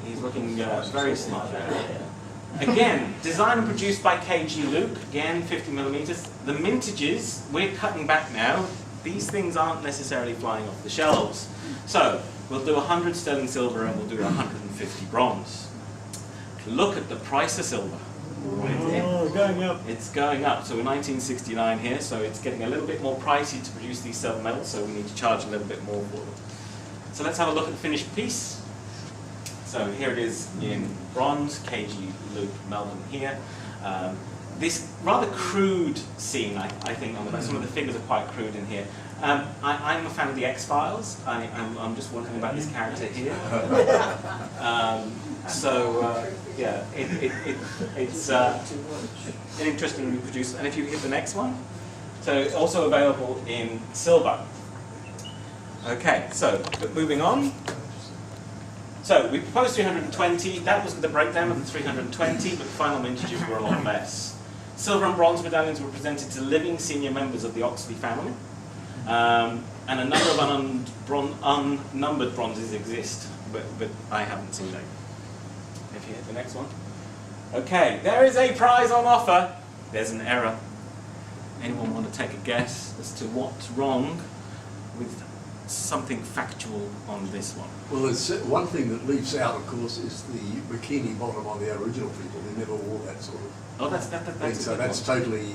He's looking very smart there. Again, designed and produced by KG Luke. Again, 50mm. The mintages, we're cutting back now. These things aren't necessarily flying off the shelves. So we'll do 100 sterling silver and we'll do 150 bronze. Look at the price of silver. Oh, going up. It's going up. So we're 1969 here, so it's getting a little bit more pricey to produce these silver medals, so we need to charge a little bit more for them. So let's have a look at the finished piece. So here it is in bronze, KG Luke Melbourne here. This rather crude scene, I think, on the back. Some of the figures are quite crude in here. I'm a fan of the X-Files. I'm just wondering about this character here. Yeah, it's interestingly produced. And if you hit the next one, so it's also available in silver. Okay, so moving on. So we proposed 320. That was the breakdown of the 320, but the final mintages were a lot less. Silver and bronze medallions were presented to living senior members of the Oxley family, and a number of unnumbered bronzes exist, but I haven't seen them. If you hit the next one. Okay, there is a prize on offer. There's an error. Anyone want to take a guess as to what's wrong with something factual on this one? Well, there's one thing that leaps out, of course, is the bikini bottom on the Aboriginal people. They never wore that sort of thing. So that's totally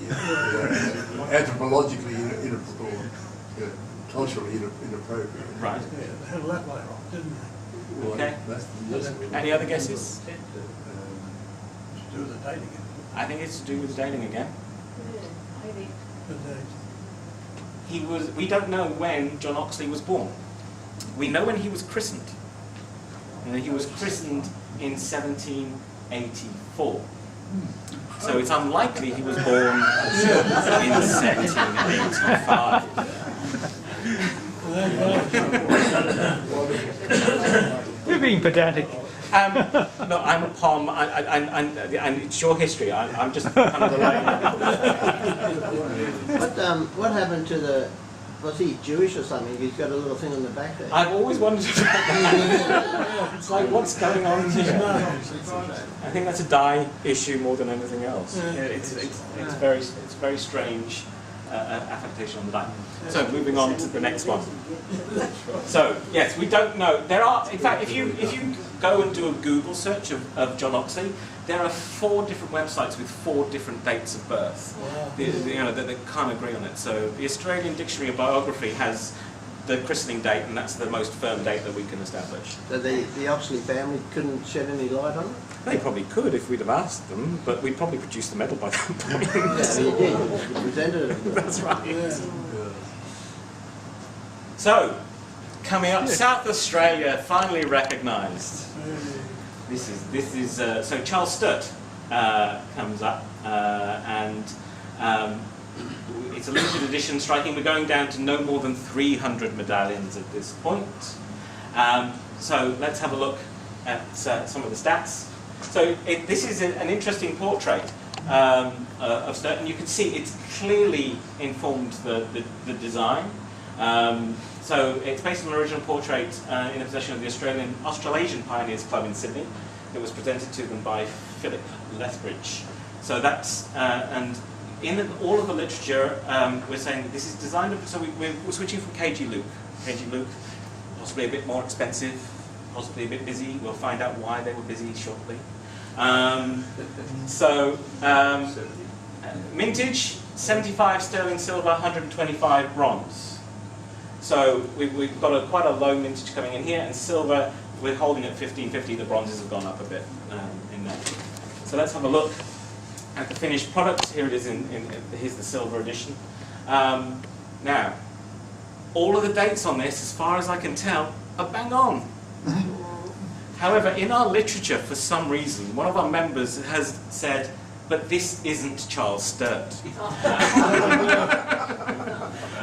anthropologically inappropriate, culturally inappropriate. Right. Yeah, they had a lap layer on, didn't they? Well, Okay. Any other guesses? To do with the dating. I think it's to do with dating again. We don't know when John Oxley was born. We know when he was christened. And he was christened in 1784. So it's unlikely he was born in 1785. You're being pedantic. No, I'm a POM, and it's your history. I'm just kind of relaying. What happened to the Was he Jewish or something? He's got a little thing on the back there. I've always wondered about that. It's like, what's going on here? I think that's a dye issue more than anything else. Yeah, it's very strange affectation on the dye. So moving on to the next one. So yes, we don't know. There are, in fact, if you go and do a Google search of John Oxley, there are 4 different websites with 4 different dates of birth. They can't agree on it. So the Australian Dictionary of Biography has the christening date, and that's the most firm date that we can establish. So the Oxley family couldn't shed any light on it? They probably could if we'd have asked them, but we'd probably produce the medal by that point. Yeah, you did. You presented it. That's right. So, coming up, South Australia finally recognised. This is so Charles Sturt comes up, and it's a limited edition striking. We're going down to no more than 300 medallions at this point. So let's have a look at some of the stats. So this is an interesting portrait of Sturt, and you can see it's clearly informed the design. So it's based on an original portrait in the possession of the Australasian Pioneers Club in Sydney. It was presented to them by Philip Lethbridge. So that's, and in all of the literature, we're saying that this is designed, so we're switching from KG Luke. KG Luke, possibly a bit more expensive, possibly a bit busy. We'll find out why they were busy shortly. Mintage, 75 sterling silver, 125 bronze. So we've got quite a low mintage coming in here, and silver, we're holding at 1550, the bronzes have gone up a bit in there. So let's have a look at the finished product. Here it is, here's the silver edition. Now, all of the dates on this, as far as I can tell, are bang on. However, in our literature, for some reason, one of our members has said, but this isn't Charles Sturt.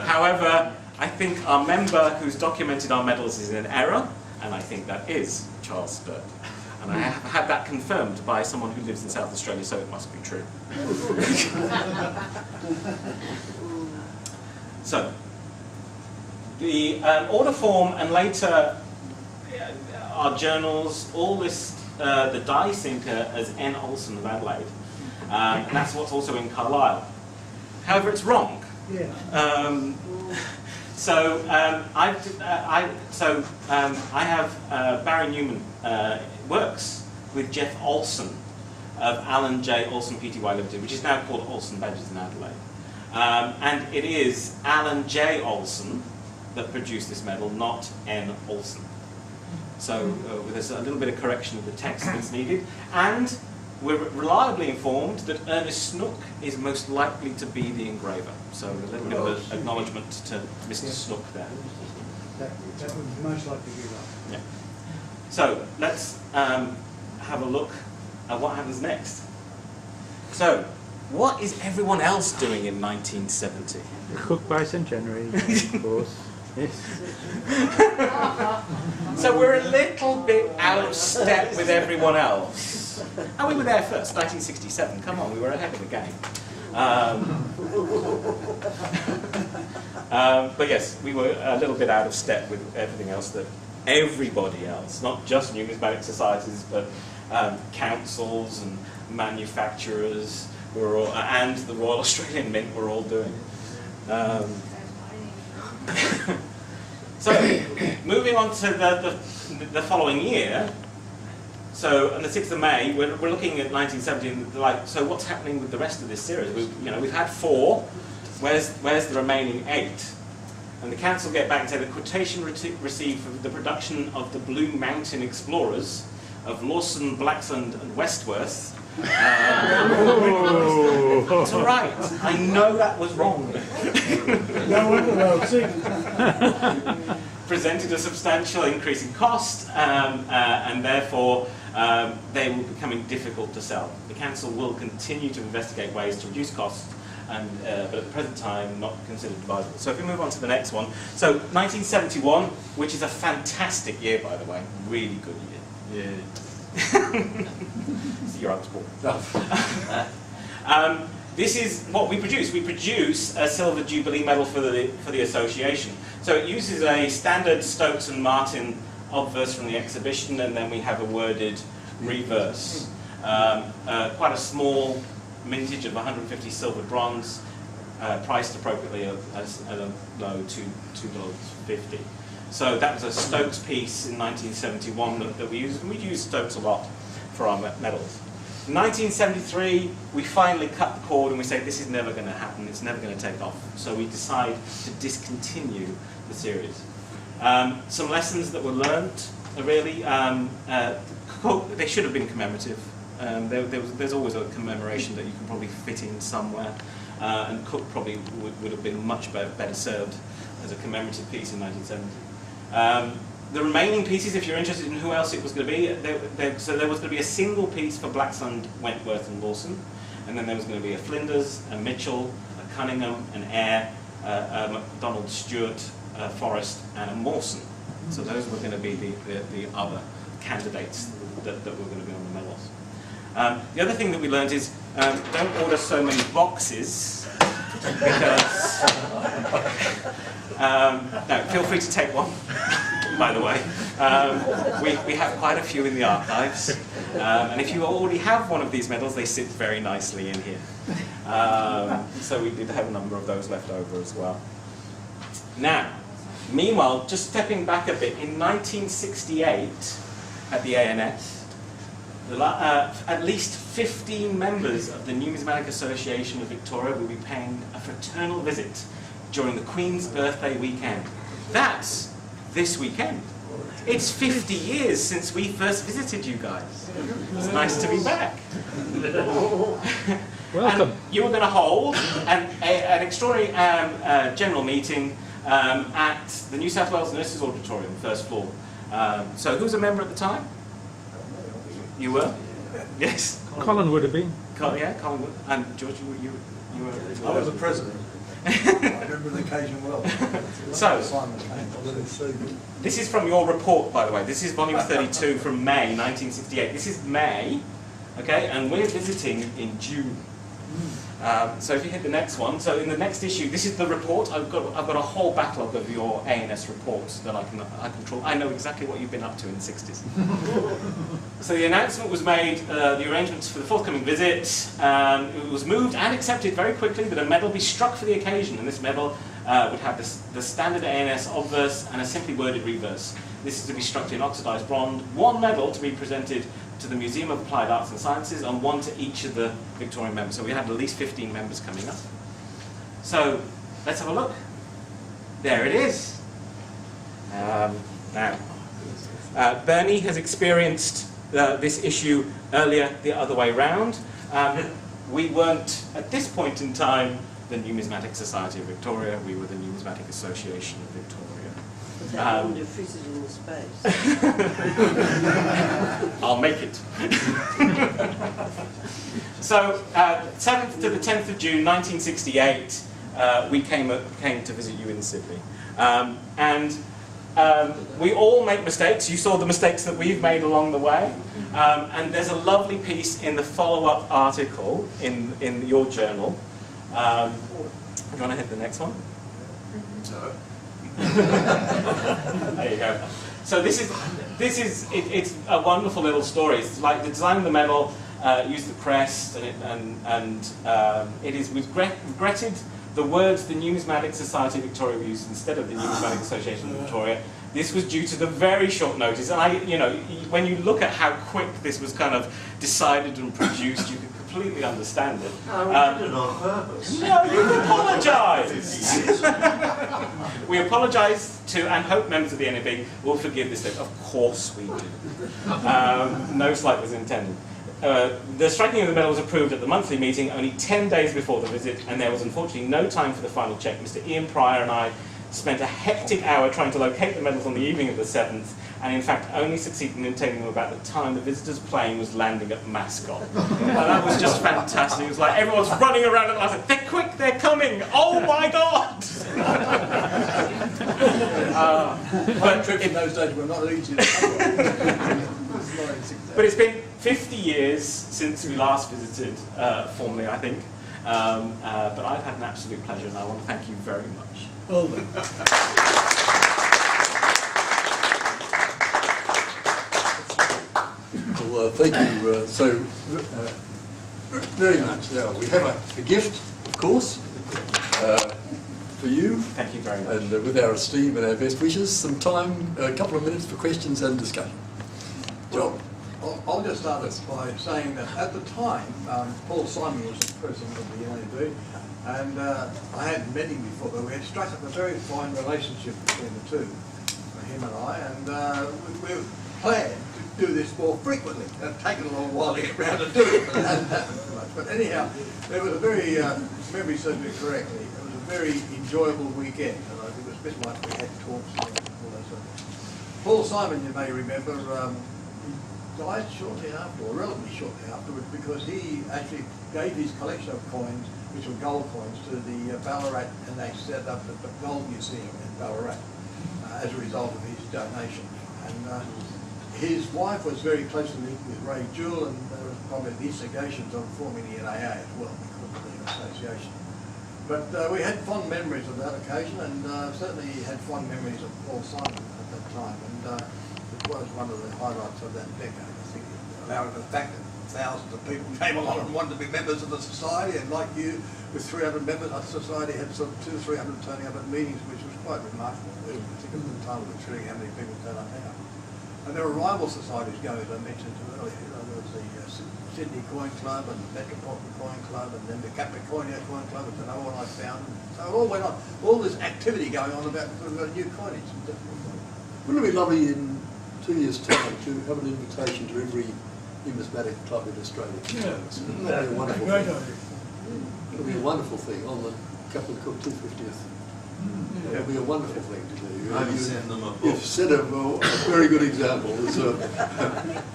However, I think our member who's documented our medals is in error, and I think that is Charles Sturt. And I have had that confirmed by someone who lives in South Australia, so it must be true. So, the order form and later our journals all list the die sinker as N. Olsen of Adelaide. And that's what's also in Carlisle. However, it's wrong. Yeah. I have Barry Newman works with Jeff Olsen of Alan J. Olsen Pty Limited, which is now called Olsen Badges in Adelaide. And it is Alan J. Olsen that produced this medal, not N. Olsen. So there's a little bit of correction of the text that's needed. And we're reliably informed that Ernest Snook is most likely to be the engraver. So a little bit of an acknowledgement to Mr. Snook there. That would most likely be right. Yeah. So let's have a look at what happens next. So, what is everyone else doing in 1970? Cooked by St. January, of course. Yes. So we're a little bit out of step with everyone else. And we were there first, 1967. Come on, we were ahead of the game. But yes, we were a little bit out of step with everything else that everybody else, not just numismatic societies, but councils and manufacturers were all, and the Royal Australian Mint were all doing. So, moving on to the following year. So, on the 6th of May, we're looking at 1970. Like, so what's happening with the rest of this series? We've had 4. Where's the remaining 8? And the council get back and say the quotation received for the production of the Blue Mountain Explorers of Lawson, Blackland, and Westworth. It's all right. I know that was wrong. No wonder they'll see. Presented a substantial increase in cost, and therefore they will be becoming difficult to sell. The council will continue to investigate ways to reduce costs, but at the present time not considered advisable. So if we move on to the next one. So 1971, which is a fantastic year, by the way, really good year. Yeah. It's the year I was born. this is what we produce. We produce a Silver Jubilee medal for the association. So it uses a standard Stokes and Martin obverse from the exhibition, and then we have a worded reverse. Quite a small mintage of 150 silver bronze, priced appropriately at a low $2.50. So that was a Stokes piece in 1971 that we used, and we use Stokes a lot for our medals. In 1973, we finally cut the cord and we say this is never going to happen, it's never going to take off. So we decide to discontinue the series. Some lessons that were learnt are really, they should have been commemorative. There's always a commemoration that you can probably fit in somewhere, and Cook probably would have been much better served as a commemorative piece in 1970. The remaining pieces, if you're interested in who else it was going to be, so there was going to be a single piece for Blacksund, Wentworth and Wilson, and then there was going to be a Flinders, a Mitchell, a Cunningham, an Eyre, a MacDonald Stewart, a Forrest and a Mawson. So those were going to be the other candidates that were going to be on the medals. The other thing that we learned is don't order so many boxes, because no, feel free to take one. By the way, we have quite a few in the archives, and if you already have one of these medals, they sit very nicely in here. So we did have a number of those left over as well. Now, meanwhile, just stepping back a bit, in 1968 at the ANS, at least 15 members of the Numismatic Association of Victoria will be paying a fraternal visit during the Queen's birthday weekend. That's this weekend. It's 50 years since we first visited you guys. It's nice to be back. Welcome. And you were going to hold an extraordinary general meeting at the New South Wales Nurses Auditorium, first floor. So who was a member at the time? You were? Yes. Colin would have been. Yeah, Colin would. And George, you were? I was the president. I remember the occasion well. So, this is from your report, by the way. This is volume 32 from May 1968. This is May, okay, and we're visiting in June. So if you hit the next one, so in the next issue, this is the report. I've got a whole backlog of your ANS reports that I control. I know exactly what you've been up to in the 60s. So the announcement was made, the arrangements for the forthcoming visit. It was moved and accepted very quickly that a medal be struck for the occasion, and this medal would have the standard ANS obverse and a simply worded reverse. This is to be struck in oxidised bronze, one medal to be presented to the Museum of Applied Arts and Sciences, and one to each of the Victorian members. So we had at least 15 members coming up. So let's have a look. There it is. Now, Bernie has experienced this issue earlier the other way round. We weren't, at this point in time, the Numismatic Society of Victoria. We were the Numismatic Association of Victoria. But that wouldn't have fitted in the space. I'll make it. So, 7th to the 10th of June 1968, we came to visit you in Sydney. We all make mistakes. You saw the mistakes that we've made along the way. And there's a lovely piece in the follow-up article in your journal. Do you want to hit the next one? No. There you go. So it's a wonderful little story. It's like the design of the medal, used the crest, and it is regretted the words the Numismatic Society of Victoria used instead of the Numismatic Association of Victoria. This was due to the very short notice, and when you look at how quick this was kind of decided and produced, you can completely understand it. I did it on purpose. No, you've apologised. We apologise to and hope members of the NAB will forgive this thing. Of course we do. No slight was intended. The striking of the medal was approved at the monthly meeting only 10 days before the visit, and there was unfortunately no time for the final check. Mr. Ian Pryor and I spent a hectic hour trying to locate the medals on the evening of the 7th, and in fact only succeeded in obtaining them about the time the visitors' plane was landing at Mascot. That was just fantastic. It was like everyone's running around and I was like, they're quick, they're coming, oh my God! But trips in those days were not easy. But it's been 50 years since we last visited formally, I think. But I've had an absolute pleasure, and I want to thank you very much. Well done. Well, thank you very much. Now, we have a gift, of course, for you. Thank you very much. And with our esteem and our best wishes, some time, a couple of minutes for questions and discussion. John. I'll just start this by saying that at the time, Paul Simon was the president of the NAB, and I hadn't met him before, but we had struck up a very fine relationship between the two, him and I, and we planned to do this more frequently. It had taken a long while to get around to do it, but it hadn't happened too much. But anyhow, it was a very, if memory serves me correctly, it was a very enjoyable weekend, and I think it was best like we had talks and all that sort of thing. Paul Simon, you may remember, died shortly after, or relatively shortly afterwards, because he actually gave his collection of coins, which were gold coins, to the Ballarat, and they set up the Gold Museum in Ballarat as a result of his donation. And his wife was very closely linked with Ray Jewell, and there was probably the instigations on forming the NAA as well, because of the association. But we had fond memories of that occasion, and certainly had fond memories of Paul Simon at that time. And it was one of the highlights of that decade, I think, allowing the fact that thousands of people came along and wanted to be members of the society, and like you, with 300 members, our society had sort of 200 or 300 turning up at meetings, which was quite remarkable, particularly at the time, considering how many people turn up now. And there were rival societies going, as I mentioned earlier. You know, there was the Sydney Coin Club and the Metropolitan Coin Club, and then the Capricornia Coin Club, which is another one I found. So it all went on, all this activity going on about new coinage. Wouldn't it be lovely in 2 years' time to have an invitation to every numismatic club in Australia? Yeah. That'd be a wonderful Great thing. idea. It'll be a wonderful thing on the Captain Cook 250th. It'll be a wonderful thing to do. Maybe send them a book. You've set a very good example. There's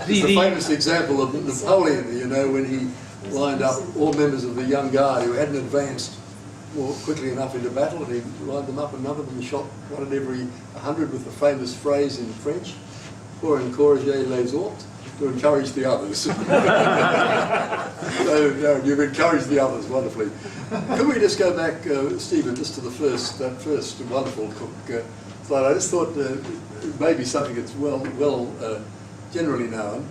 the famous example of Napoleon, you know, when he lined up all members of the young guard who hadn't advanced more quickly enough into battle, and he lined them up and none of them shot one in every 100 with the famous phrase in French, pour encourager les autres, to encourage the others. So, Darren, you've encouraged the others wonderfully. Could we just go back, Stephen, just to that first wonderful Cook slide? I just thought maybe something that's well generally known,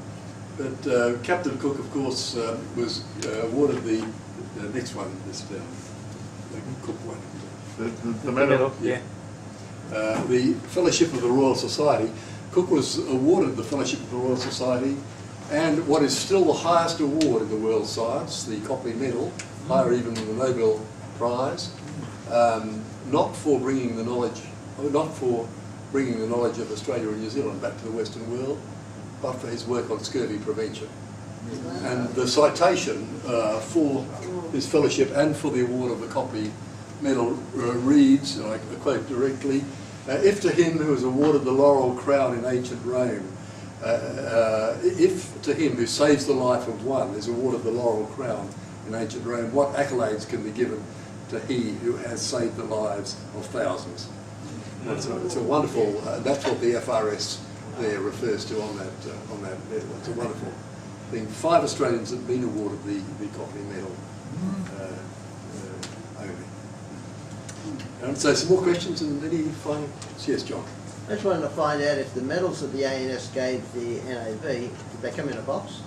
but Captain Cook, of course, was awarded the next one, this the Cook one. The medal? Yeah. The Fellowship of the Royal Society. Cook was awarded the Fellowship of the Royal Society, and what is still the highest award in the world of science, the Copley Medal, higher even than the Nobel Prize, not for bringing the knowledge of Australia and New Zealand back to the Western world, but for his work on scurvy prevention. And the citation for his fellowship and for the award of the Copley Medal reads, and I quote directly, if to him who was awarded the laurel crown in ancient Rome, if to him who saves the life of one is awarded the laurel crown in ancient Rome, what accolades can be given to he who has saved the lives of thousands? It's a wonderful, that's what the FRS there refers to on that medal. It's a wonderful thing. 5 Australians have been awarded the Copley Medal only. So some more questions and any final? Yes, John. I just wanted to find out if the medals that the ANS gave the NAB, did they come in a box?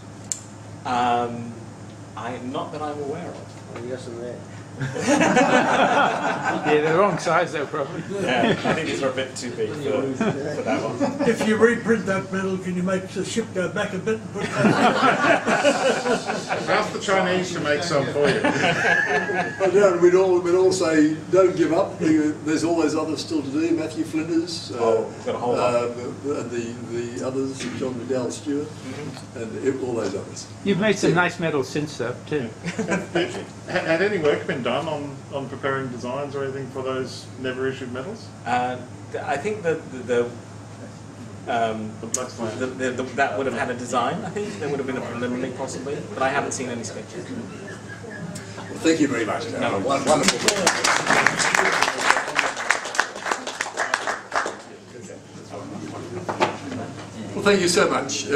Not that I'm aware of. Or yes and there? Yeah, they're the wrong size though, probably. Yeah, I think these are a bit too big for that one. If you reprint that medal, can you make the ship go back a bit and put Ask the Chinese to make some for you. Well, Darren, we'd all say, don't give up. There's all those others still to do. Matthew Flinders, got a whole lot. the others, John Liddell Stewart, and all those others. You've made some nice medals since though, too. Had any work been done on preparing designs or anything for those never issued medals? I think that that would have had a design. I think there would have been a preliminary possibly, but I haven't seen any sketches. Well, thank you very much. No. Wonderful. Well, thank you so much.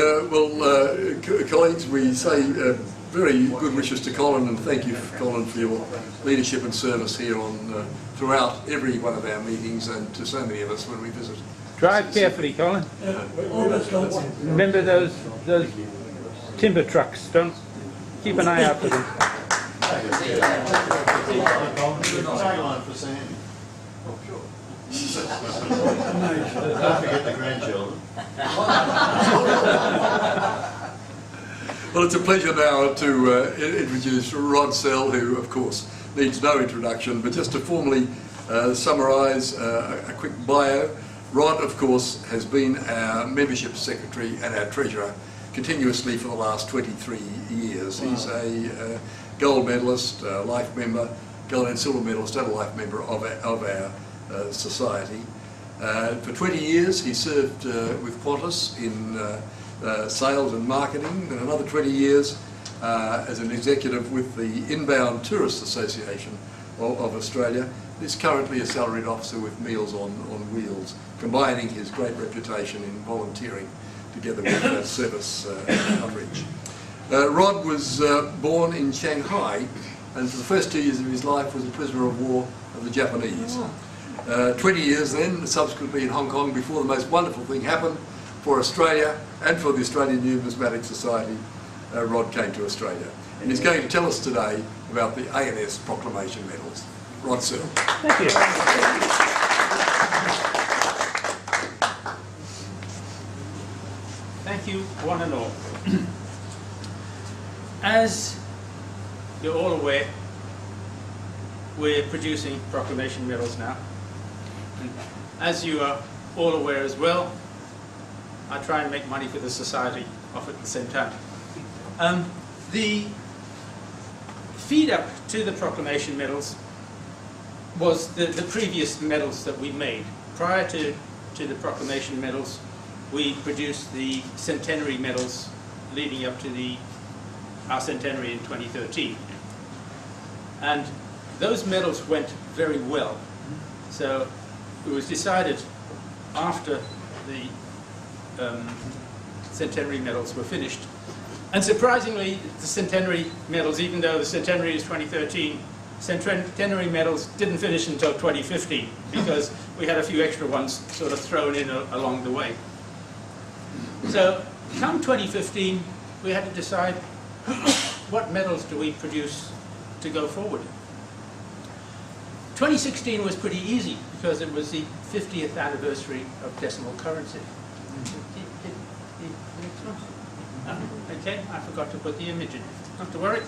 Colleagues, we say very good wishes to Colin, and thank you, Colin, for your leadership and service here on throughout every one of our meetings, and to so many of us when we visit. Drive carefully, Colin. Almost done. Remember those timber trucks. Don't keep an eye out for them. Tagline for Sandy. Don't forget the grandchildren. Well, it's a pleasure now to introduce Rod Sell, who, of course, needs no introduction, but just to formally summarise a quick bio. Rod, of course, has been our membership secretary and our treasurer continuously for the last 23 years. Wow. He's a gold medalist, life member, gold and silver medalist and a life member of our society. For 20 years he served with Qantas in sales and marketing, and another 20 years as an executive with the Inbound Tourist Association of Australia. He's currently a salaried officer with Meals on Wheels, combining his great reputation in volunteering together with service outreach. Rod was born in Shanghai, and for the first 2 years of his life was a prisoner of war of the Japanese. 20 years then, subsequently in Hong Kong, before the most wonderful thing happened for Australia and for the Australian Numismatic Society. Rod came to Australia, and he's going to tell us today about the ANS Proclamation medals. Rod, sir. Thank you. Thank you, one and all. As you're all aware, we're producing Proclamation medals now. And as you are all aware as well, I try and make money for the society off at the same time. The feed up to the Proclamation medals was the previous medals that we made. Prior to the Proclamation medals, we produced the centenary medals leading up to our centenary in 2013. And those medals went very well. So it was decided after the centenary medals were finished. And surprisingly, the centenary medals, even though the centenary is 2013, centenary medals didn't finish until 2015 because we had a few extra ones sort of thrown in along the way. So come 2015, we had to decide what medals do we produce to go forward. 2016 was pretty easy because it was the 50th anniversary of decimal currency. Okay, I forgot to put the image in. Not to worry.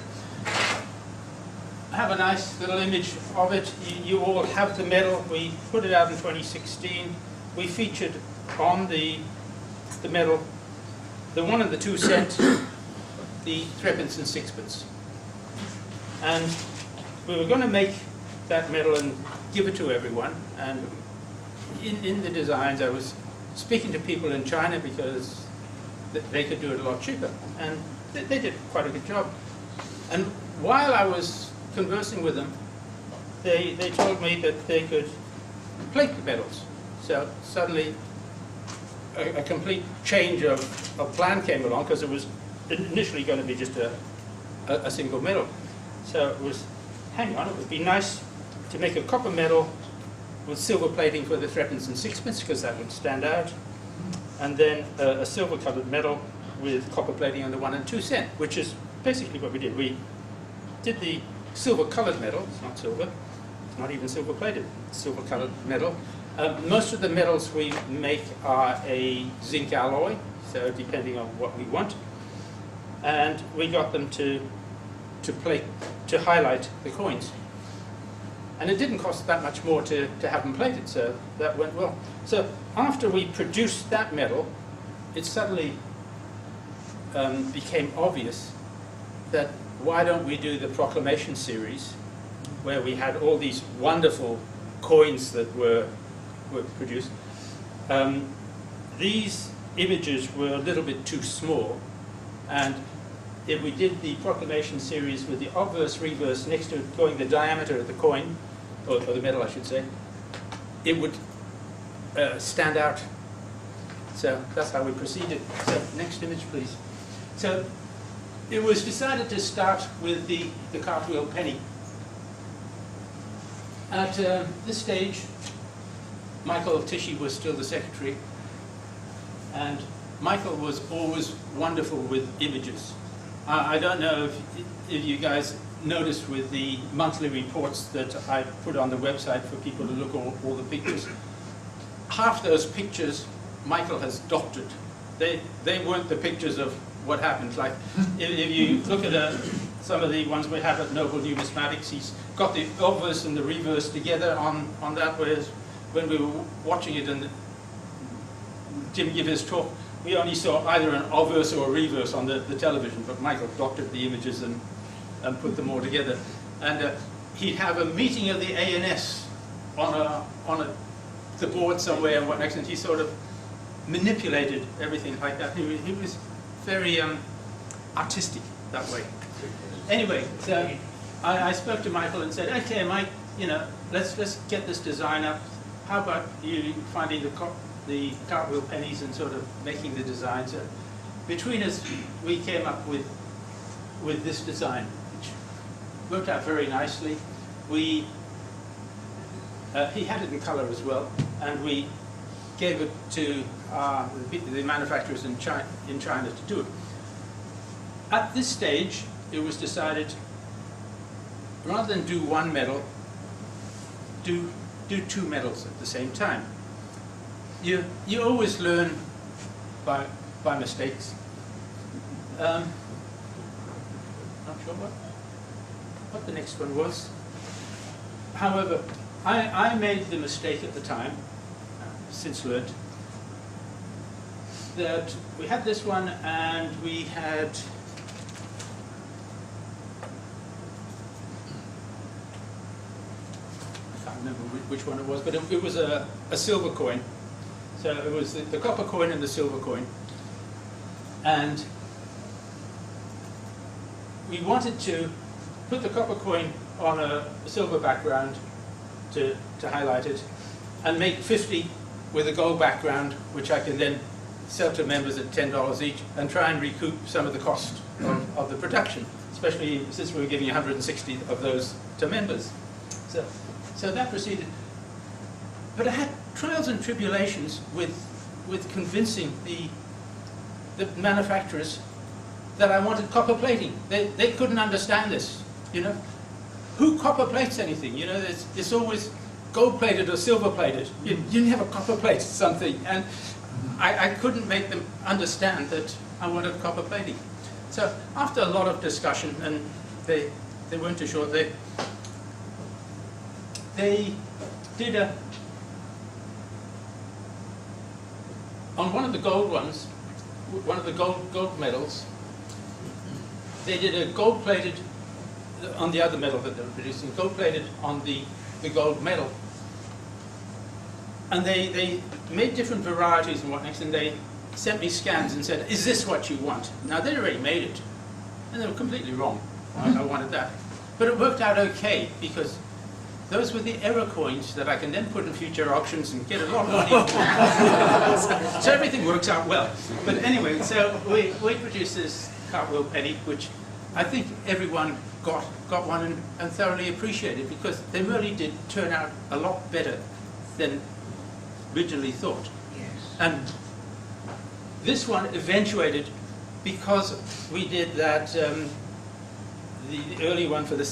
I have a nice little image of it. You all have the medal. We put it out in 2016. We featured on the medal the 1 and the 2 cent, the 3pence and 6pence. And we were going to make that medal and give it to everyone. And in the designs, I was speaking to people in China because they could do it a lot cheaper, and they did quite a good job. And while I was conversing with them, they told me that they could plate the medals. So suddenly a complete change of plan came along, because it was initially going to be just a single medal. So it was, hang on, it would be nice to make a copper medal with silver plating for the 3pence and 6pence, because that would stand out. And then a silver coloured medal with copper plating on the 1 and 2 cent, which is basically what we did. We did the silver coloured medal. It's not silver, it's not even silver plated, it's silver coloured medal. Most of the medals we make are a zinc alloy, so depending on what we want. And we got them to highlight the coins. And it didn't cost that much more to have them plated, so that went well. So after we produced that medal, it suddenly became obvious that why don't we do the Proclamation series, where we had all these wonderful coins that were produced. These images were a little bit too small, and if we did the Proclamation series with the obverse reverse next to it going the diameter of the coin, or the medal I should say, it would stand out. So that's how we proceeded. So next image please. So it was decided to start with the cartwheel penny. At this stage, Michael Tishy was still the secretary, and Michael was always wonderful with images. I don't know if you guys noticed with the monthly reports that I put on the website for people to look at all the pictures. Half those pictures Michael has doctored. They weren't the pictures of what happened. Like if you look at some of the ones we have at Noble Numismatics, he's got the obverse and the reverse together on that, whereas when we were watching it and Jim gave his talk, we only saw either an obverse or a reverse on the television, but Michael doctored the images and put them all together. And he'd have a meeting of the ANS on the board somewhere and what next, and he sort of manipulated everything like that. He was very artistic that way. Anyway, so I spoke to Michael and said, okay, Mike, let's get this design up. How about you finding the cartwheel pennies and sort of making the design? So between us, we came up with this design, which worked out very nicely. He had it in colour as well, and we gave it to the manufacturers in China to do it. At this stage, it was decided, rather than do one medal, do two medals at the same time. You always learn by mistakes. Not sure what the next one was. However, I made the mistake at the time, since learned, that we had this one and we had I can't remember which one it was, but it was a silver coin. So it was the copper coin and the silver coin. And we wanted to put the copper coin on a silver background to highlight it, and make 50 with a gold background, which I can then sell to members at $10 each, and try and recoup some of the cost of the production, especially since we were giving 160 of those to members. So that proceeded. But I had trials and tribulations with convincing the manufacturers that I wanted copper plating. They couldn't understand this, Who copper plates anything? It's always gold plated or silver plated. You never copper plate something. And I couldn't make them understand that I wanted copper plating. So after a lot of discussion, and they weren't too sure, they did on one of the gold ones, one of the gold medals, they did a gold plated on the other medal that they were producing, gold plated on the gold medal. And they made different varieties and what next, and they sent me scans and said, is this what you want? Now they'd already made it, and they were completely wrong. I wanted that. But it worked out okay, because those were the error coins that I can then put in future auctions and get a lot of money. So everything works out well. But anyway, so we produced this cartwheel penny, which I think everyone got one and thoroughly appreciated, because they really did turn out a lot better than originally thought. Yes. And this one eventuated because we did that, the early one for the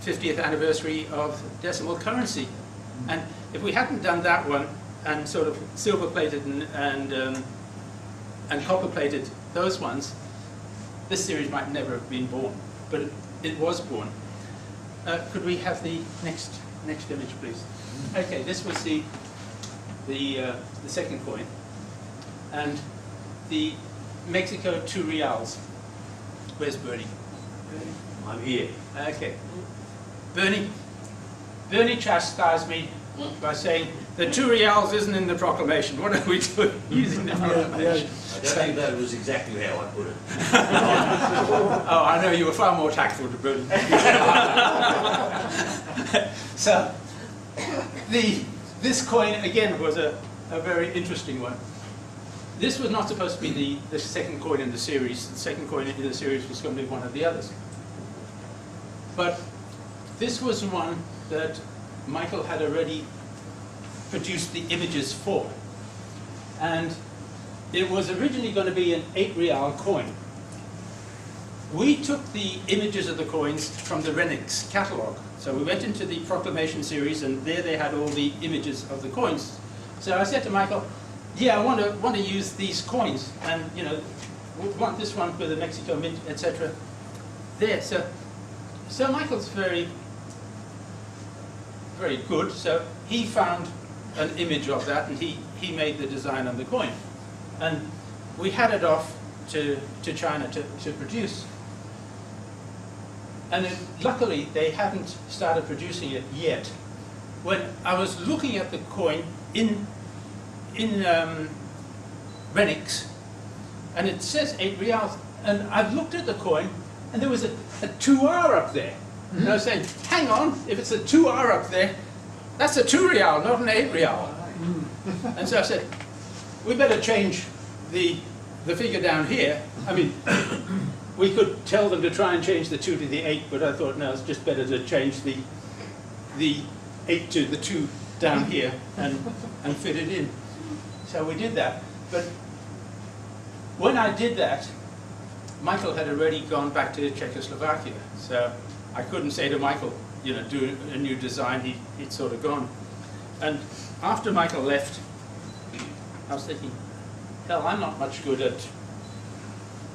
50th anniversary of decimal currency. And if we hadn't done that one and sort of silver plated and copper plated those ones, this series might never have been born, but it was born. Could we have the next image, please? Okay, this was the second coin, and the Mexico 2 reals. Where's Bernie? I'm here. Okay. Bernie chastised me by saying the 2 reals isn't in the proclamation. What are we doing using the proclamation? I don't think that was exactly how I put it. Oh, I know you were far more tactful to Bernie. So, this coin again was a very interesting one. this was not supposed to be the second coin in the series. The second coin in the series was going to be one of the others. But this was one that Michael had already produced the images for. And it was originally going to be an 8 real coin. We took the images of the coins from the Renix catalogue. So we went into the Proclamation series, and there they had all the images of the coins. So I said to Michael, yeah, I want to use these coins, and you know, we want this one with the Mexico Mint, etc. There. So Michael's very good. So he found an image of that, and he made the design on the coin, and we had it off to China to produce. And luckily, they hadn't started producing it yet. When I was looking at the coin in Renix, and it says 8 reals, and I looked at the coin, and there was a 2R up there. And I was saying, hang on, if it's a 2R up there, that's a 2 real, not an 8 real. And so I said, we better change the figure down here. I mean, we could tell them to try and change the 2 to the 8, but I thought, no, it's just better to change the 8 to the 2 down here and fit it in. So we did that. But when I did that, Michael had already gone back to Czechoslovakia. So I couldn't say to Michael, you know, do a new design. He'd sort of gone. And after Michael left, I was thinking, hell, I'm not much good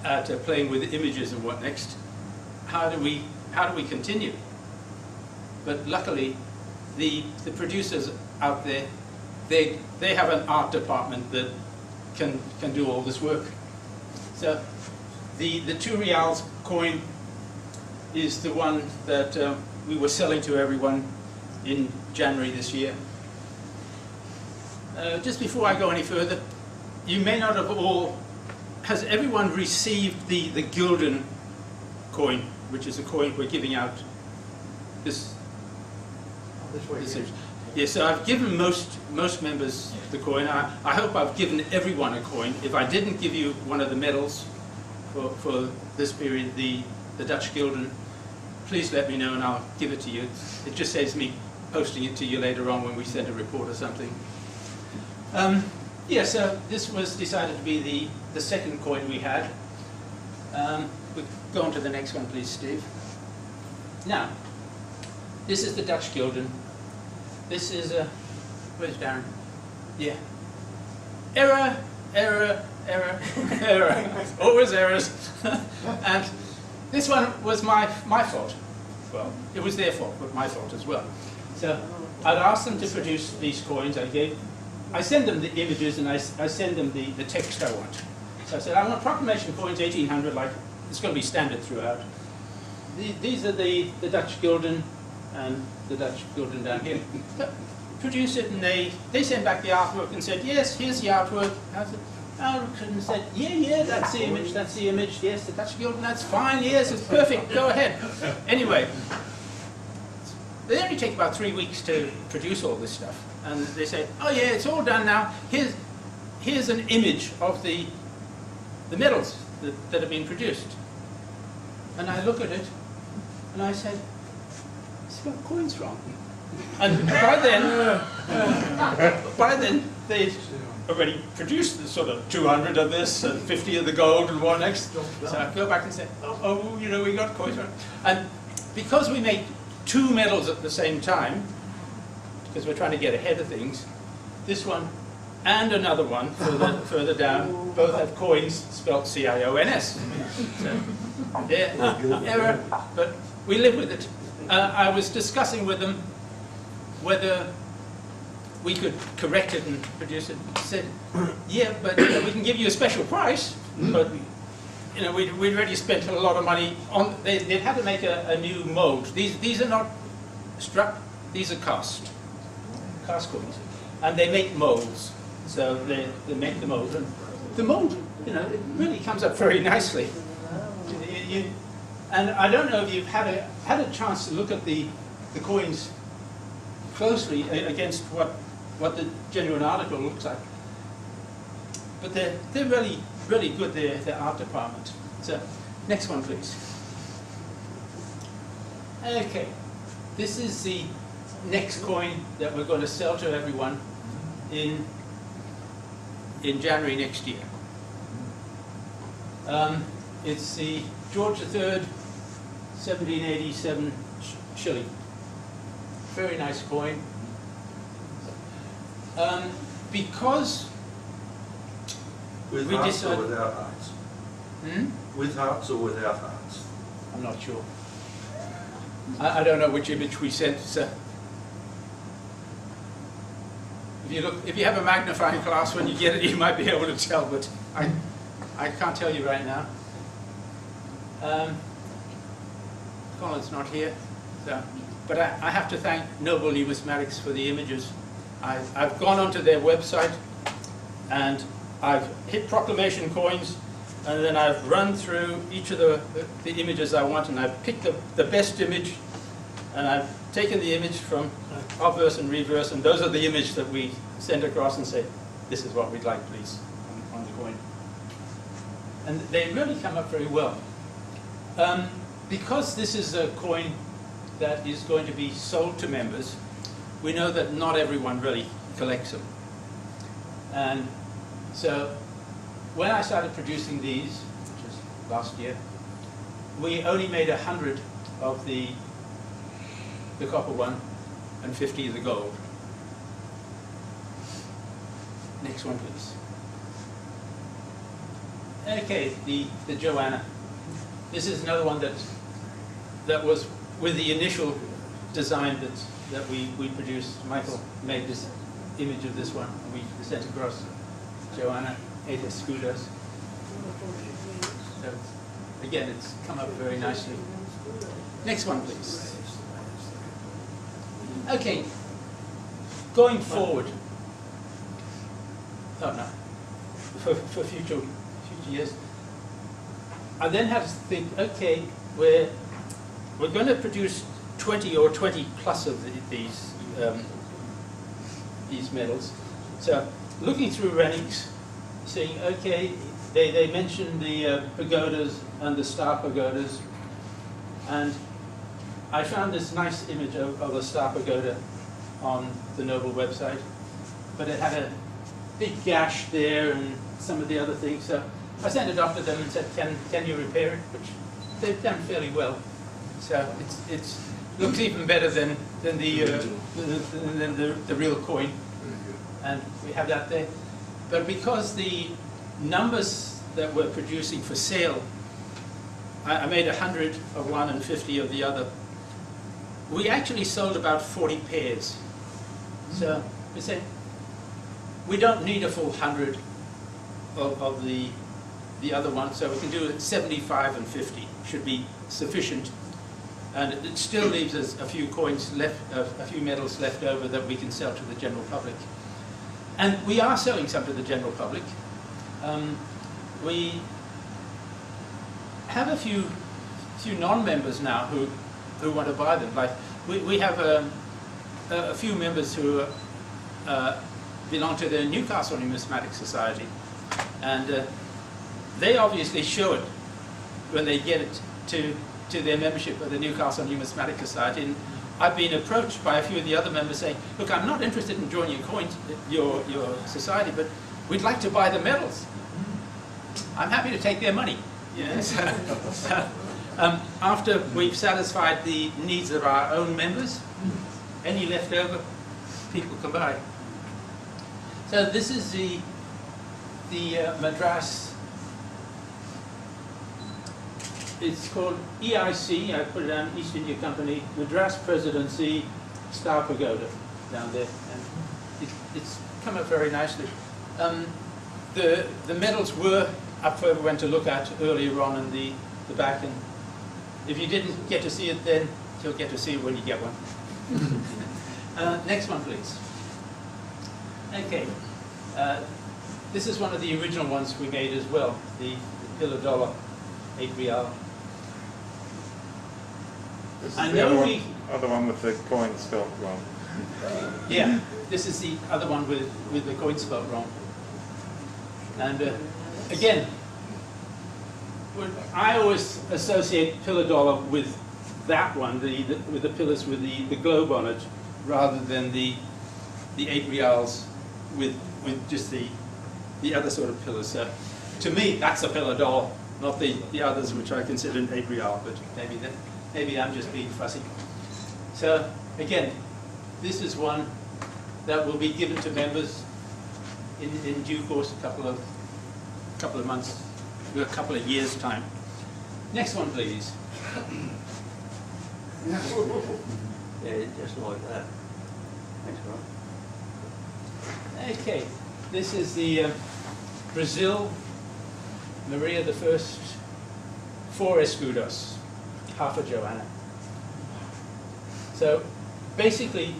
at playing with images and what next. How do we continue? But luckily, the producers out there, they have an art department that can do all this work. So the 2 reals coin is the one that we were selling to everyone in January this year. Just before I go any further, you may not have all. Has everyone received the Gulden coin, which is a coin we're giving out this year? Yes, so I've given most members the coin. I hope I've given everyone a coin. If I didn't give you one of the medals for this period, the Dutch Gulden, please let me know and I'll give it to you. It just saves me posting it to you later on when we send a report or something. Yeah, so this was decided to be the second coin we had. We'll go on to the next one, please, Steve. Now, this is the Dutch Gulden. This is a, where's Darren? Yeah. Error, always errors. And this one was my fault. Well, it was their fault, but my fault as well. So I'd asked them to produce these coins. I send them the images and I send them the text I want. So I said, I want Proclamation coins 1800, like it's going to be standard throughout. These are the Dutch Gulden and the Dutch Gulden down here. Produce it, and they sent back the artwork and said, yes, here's the artwork. I looked and said, yeah, that's the image, yes, the Dutch Gulden, that's fine, yes, it's perfect, go ahead. Anyway, they only take about 3 weeks to produce all this stuff. And they say, oh yeah, it's all done now. Here's an image of the medals that have been produced. And I look at it, and I said, it's got coins wrong. And by then they'd already produced the sort of 200 of this and 50 of the gold and what next. So I go back and say, oh, you know, we got coins wrong. And because we made 2 medals at the same time, because we're trying to get ahead of things, this one and another one further down both have coins spelled C-I-O-N-S. So, yeah, error, but we live with it. I was discussing with them whether we could correct it and produce it. He said, yeah, but you know, we can give you a special price, but you know, we'd already spent a lot of money on. They'd had to make a new mold. These are not struck; these are cast coins, and they make molds. So they make the mold, and the mold, you know, it really comes up very nicely. And I don't know if you've had a chance to look at the coins closely against what the genuine article looks like. but they're really, really good, their art department. So, next one please. Okay, this is the next coin that we're going to sell to everyone in January next year. It's the George III 1787 shilling. Very nice coin. Because with we hearts or decided, without hearts? With hearts or without hearts? I'm not sure. I don't know which image we sent. So if you have a magnifying glass when you get it, you might be able to tell, but I can't tell you right now. Colin's not here, so, but I have to thank Noble Numismatics for the images. I've gone onto their website and I've hit Proclamation coins, and then I've run through each of the images I want, and I've picked the best image, and I've taken the image from obverse and reverse, and those are the image that we send across and say, this is what we'd like, please, on the coin. And they really come up very well. Because this is a coin that is going to be sold to members, we know that not everyone really collects them. And so when I started producing these, which was last year, we only made 100 of the copper one and 50 of the gold. Next one, please. Okay, the Joanna. This is another one that was with the initial design that we produced. Michael made this image of this one, and we sent across Joanna, 8 escudos. So again, it's come up very nicely. Next one, please. Okay, going forward. Oh no, for future years. I then had to think, okay, we're going to produce 20 or 20 plus of these medals. So looking through Rennick's, saying, okay, they mentioned the pagodas and the star pagodas, and I found this nice image of a star pagoda on the Noble website, but it had a big gash there and some of the other things. So I sent it off to them and said, can you repair it? Which they've done fairly well. So it looks even better than the real coin, and we have that there. But because the numbers that we're producing for sale, I made 100 of one and 50 of the other. We actually sold about 40 pairs. So we said, we don't need a full 100 of the other one, so we can do it 75 and 50 should be sufficient. And it still leaves us a few coins left, a few medals left over that we can sell to the general public. And we are selling some to the general public. We have a few non-members now who want to buy them. Like we have a few members who belong to the Newcastle Numismatic Society, and they obviously show it when they get it to their membership of the Newcastle Numismatic Society. And I've been approached by a few of the other members saying, look, I'm not interested in joining your society, but we'd like to buy the medals. I'm happy to take their money. You know? So, after we've satisfied the needs of our own members, any left over, people can buy. So this is the Madras. It's called EIC, I put it down, East India Company, Madras Presidency Star Pagoda down there. And it's come up very nicely. The medals were up for everyone to look at earlier on in the back, and if you didn't get to see it then, you'll get to see it when you get one. Next one, please. Okay. This is one of the original ones we made as well, the Pillar Dollar 8 Real. This I is know the other one with the coin spelt wrong. Yeah, this is the other one with the coin spelled wrong. And again, I always associate pillar dollar with that one, with the pillars with the globe on it, rather than the 8 reals with just the other sort of pillars. So to me, that's a pillar dollar, not the others which I consider an 8 real, but maybe I'm just being fussy. So again, this is one that will be given to members in due course, a couple of months, a couple of years' time. Next one, please. Yeah, just like that. Thanks, Ron. Okay, this is the Brazil Maria I 4 escudos, half a Joanna. So basically,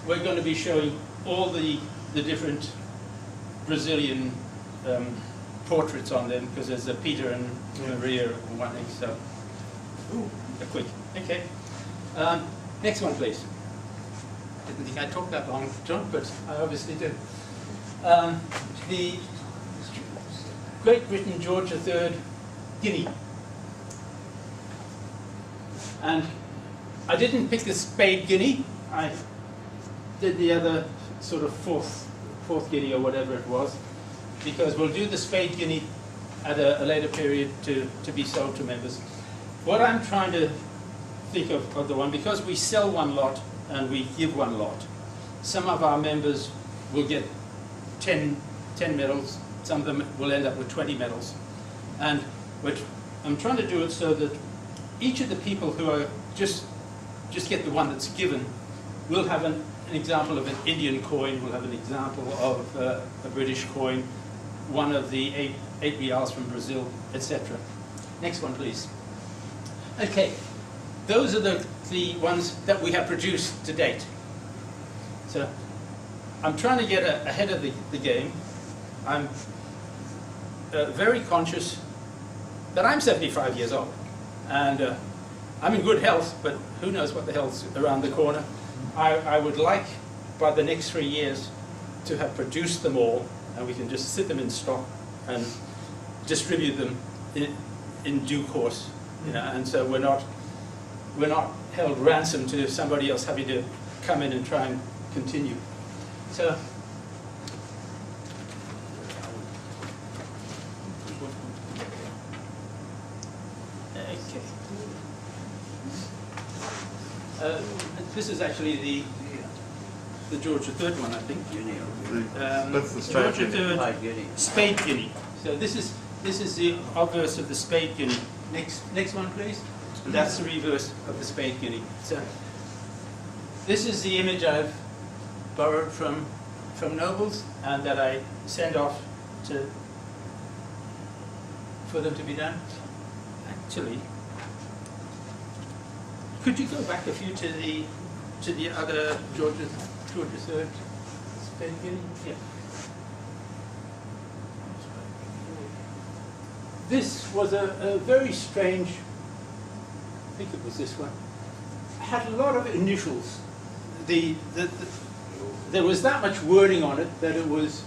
we're going to be showing all the different Brazilian portraits on them, because there's a Peter and Maria and one thing. So, a quick. Okay. Next one, please. Didn't think I talked that long, John, but I obviously did. The Great Britain George III guinea. And I didn't pick the spade guinea. I did the other sort of fourth guinea or whatever it was, because we'll do the spade guinea at a later period to be sold to members. What I'm trying to think of the one, because we sell one lot and we give one lot, some of our members will get 10 medals, some of them will end up with 20 medals. And I'm trying to do it so that each of the people who are just get the one that's given will have an example of an Indian coin, we'll have an example of a British coin, one of the 8 reals from Brazil, etc. Next one, please. Okay, those are the ones that we have produced to date. So I'm trying to get ahead of the game. I'm very conscious that I'm 75 years old, and I'm in good health, but who knows what the hell's around the corner. I would like, by the next 3 years, to have produced them all, and we can just sit them in stock and distribute them in due course, you know. And so we're not held ransom to somebody else having to come in and try and continue. So. This is actually the George III one, I think. That's the spade George III spade guinea. So this is the obverse of the spade guinea. Next one, please. And that's the reverse of the spade guinea. So this is the image I've borrowed from nobles and that I send off for them to be done. Actually, could you go back a few to the other George III spade guinea? Yeah. This was a very strange, I think it was this one, had a lot of initials. There was that much wording on it that it was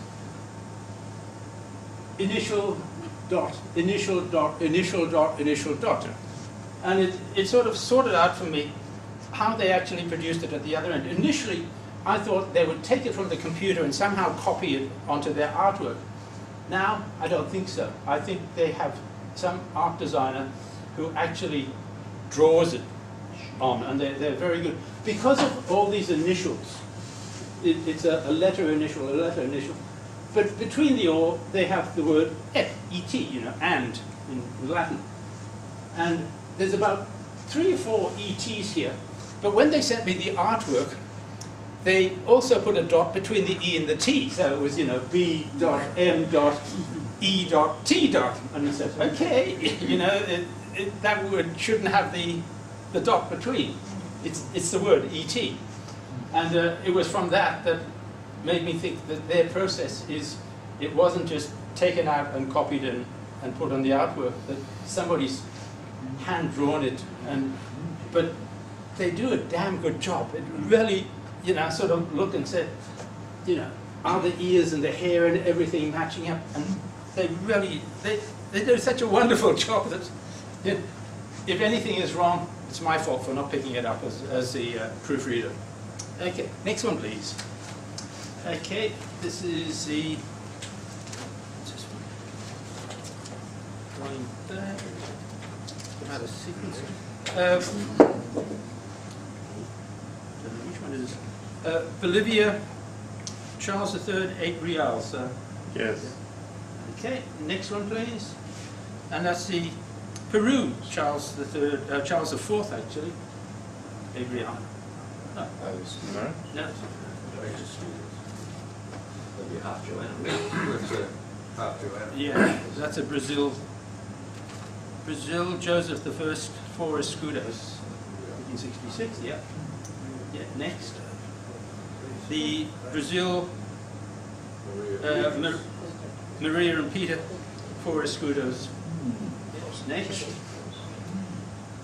initial dot, initial dot, initial dot, initial dot. And it sort of sorted out for me how they actually produced it at the other end. Initially, I thought they would take it from the computer and somehow copy it onto their artwork. Now, I don't think so. I think they have some art designer who actually draws it on, and they're very good. Because of all these initials, it's a letter initial, but between the all, they have the word F, E-T, you know, and in Latin. And there's about 3 or 4 ETs here, but when they sent me the artwork, they also put a dot between the E and the T, so it was, you know, B dot M dot E dot T dot, and I said, okay, you know, that word shouldn't have the dot between. It's the word ET, and it was from that made me think that their process is, it wasn't just taken out and copied and put on the artwork, that somebody's hand drawn it, but they do a damn good job. It really, you know, sort of look and say, you know, are the ears and the hair and everything matching up? And they really, they do such a wonderful job that if anything is wrong, it's my fault for not picking it up as the proofreader. Okay, next one please. Okay, this is the drawing there. Come out of sequence. Which one is Bolivia, Charles III, 8 reals. Yes. Okay, next one please. And that's the Peru, Charles III, Charles IV actually, 8 real. No. No. Maybe half Joanna. Half Joanna. Yeah, that's a Brazil. Brazil, Joseph I, 4 escudos, 1866, yeah. Yeah, next. The Brazil, Maria and Peter, 4 escudos. Next.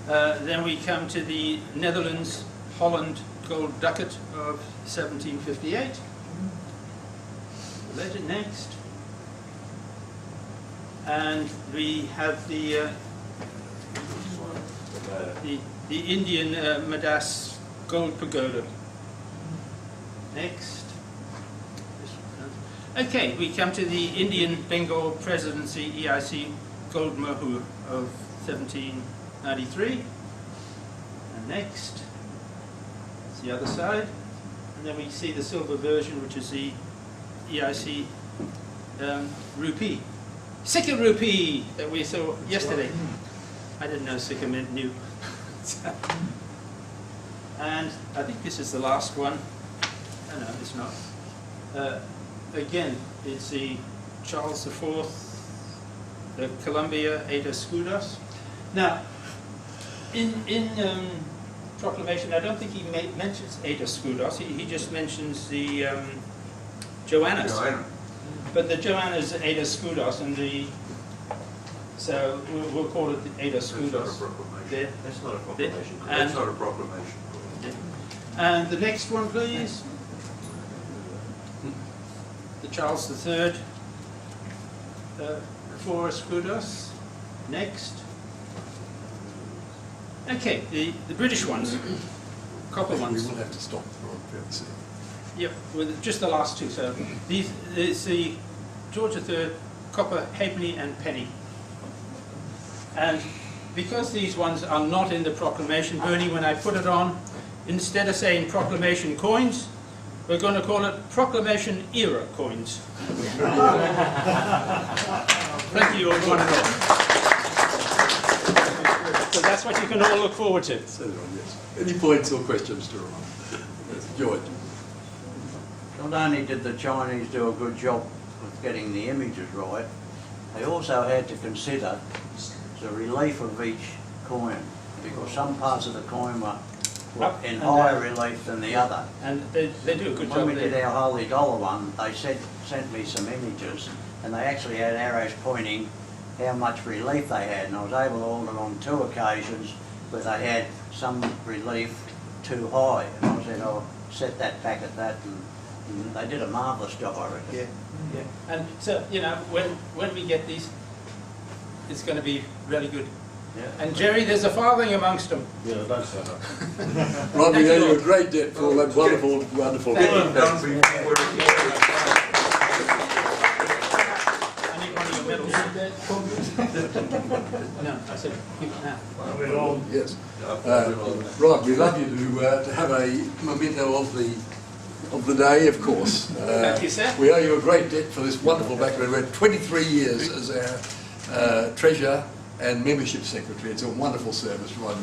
Then we come to the Netherlands, Holland gold ducat of 1758. Legend next. And we have the Indian Madras gold pagoda. Next. Okay, we come to the Indian Bengal Presidency EIC gold mohu of 1793. And next, that's the other side. And then we see the silver version, which is the EIC rupee. Sikha rupee that we saw yesterday. I didn't know Sikha meant new. And I think this is the last one. Oh, no, it's not. Again, it's the Charles IV, the Columbia 8 escudos. Now, in Proclamation, I don't think he mentions 8 escudos. He just mentions the Joannas. Joanna. But the Joanna's 8 escudos, and so we'll call it the 8 escudos. There. That's not a proclamation. That's not a proclamation. And the next one, please. The Charles III, 4 escudos. Next. Okay, the British ones, copper ones. We will have to stop fairly soon. Yep, with just the last two. So these is the George III, copper halfpenny and penny. And because these ones are not in the Proclamation, Bernie, when I put it on, instead of saying Proclamation coins, we're going to call it Proclamation era coins. Thank you, everyone. So that's what you can all look forward to. So, yes. Any points or questions to Ron? George. Not only did the Chinese do a good job with getting the images right, they also had to consider the relief of each coin, because some parts of the coin were in higher relief than the other. And they do a good job. When we did our Holy Dollar one, they sent me some images, and they actually had arrows pointing how much relief they had, and I was able to order on 2 occasions where they had some relief too high, and I said, I'll set that back at that, and they did a marvellous job, I reckon. Yeah, yeah. And so, you know, when we get these, it's going to be really good. Yeah. And Gerry, there's a farthing amongst them. Yeah, don't say that. Ron, we owe you a great debt for all that wonderful, wonderful work. No, I said, now. Yes. Ron, we'd love you to have a memento of the day, of course. Thank you, sir. We owe you a great debt for this wonderful background. We had 23 years as our treasurer and membership secretary. It's a wonderful service, Ron.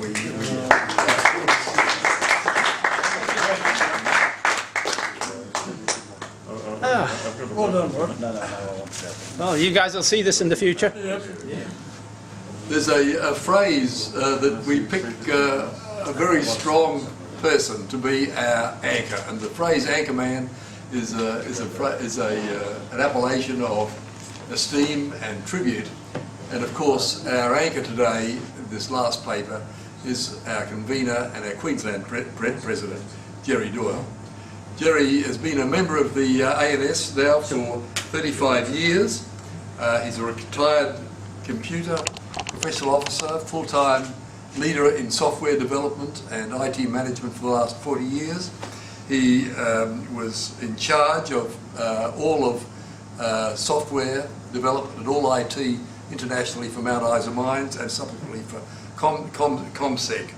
Well done, Ron. Well, you guys will see this in the future. Yep. There's a phrase that we pick a very strong person to be our anchor, and the phrase "anchor man" is an appellation of esteem and tribute. And of course, our anchor today, this last paper, is our convener and our Queensland President, Gerry Doyle. Gerry has been a member of the ANS now for 35 years. He's a retired computer professional officer, full-time leader in software development and IT management for the last 40 years. He was in charge of all of software development and all IT internationally for Mount Isa Mines and subsequently for ComSec,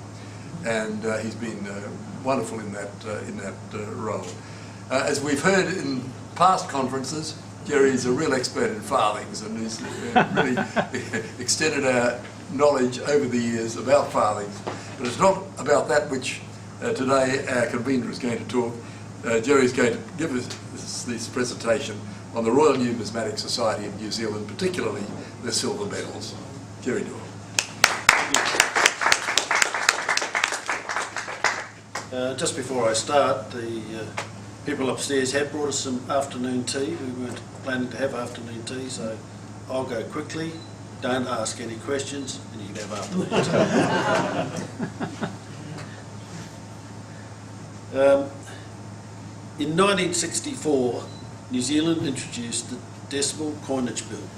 and he's been wonderful in that role. As we've heard in past conferences, Gerry is a real expert in farthings and has really extended our knowledge over the years about farthings. But it's not about that which today our convener is going to talk. Gerry is going to give us this presentation on the Royal Numismatic Society of New Zealand, particularly the silver medals. Gerry Doyle. Just before I start, the people upstairs have brought us some afternoon tea. We weren't planning to have afternoon tea, so I'll go quickly. Don't ask any questions, and you can have afternoon tea. In 1964, New Zealand introduced the decimal coinage bill,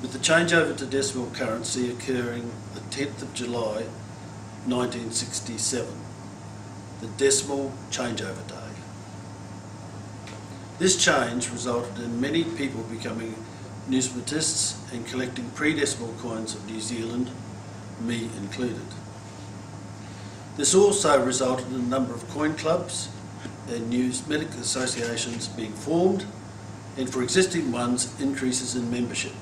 with the changeover to decimal currency occurring the 10th of July 1967, the decimal changeover day. This change resulted in many people becoming numismatists and collecting pre-decimal coins of New Zealand, me included. This also resulted in a number of coin clubs and numismatic associations being formed, and for existing ones, increases in membership.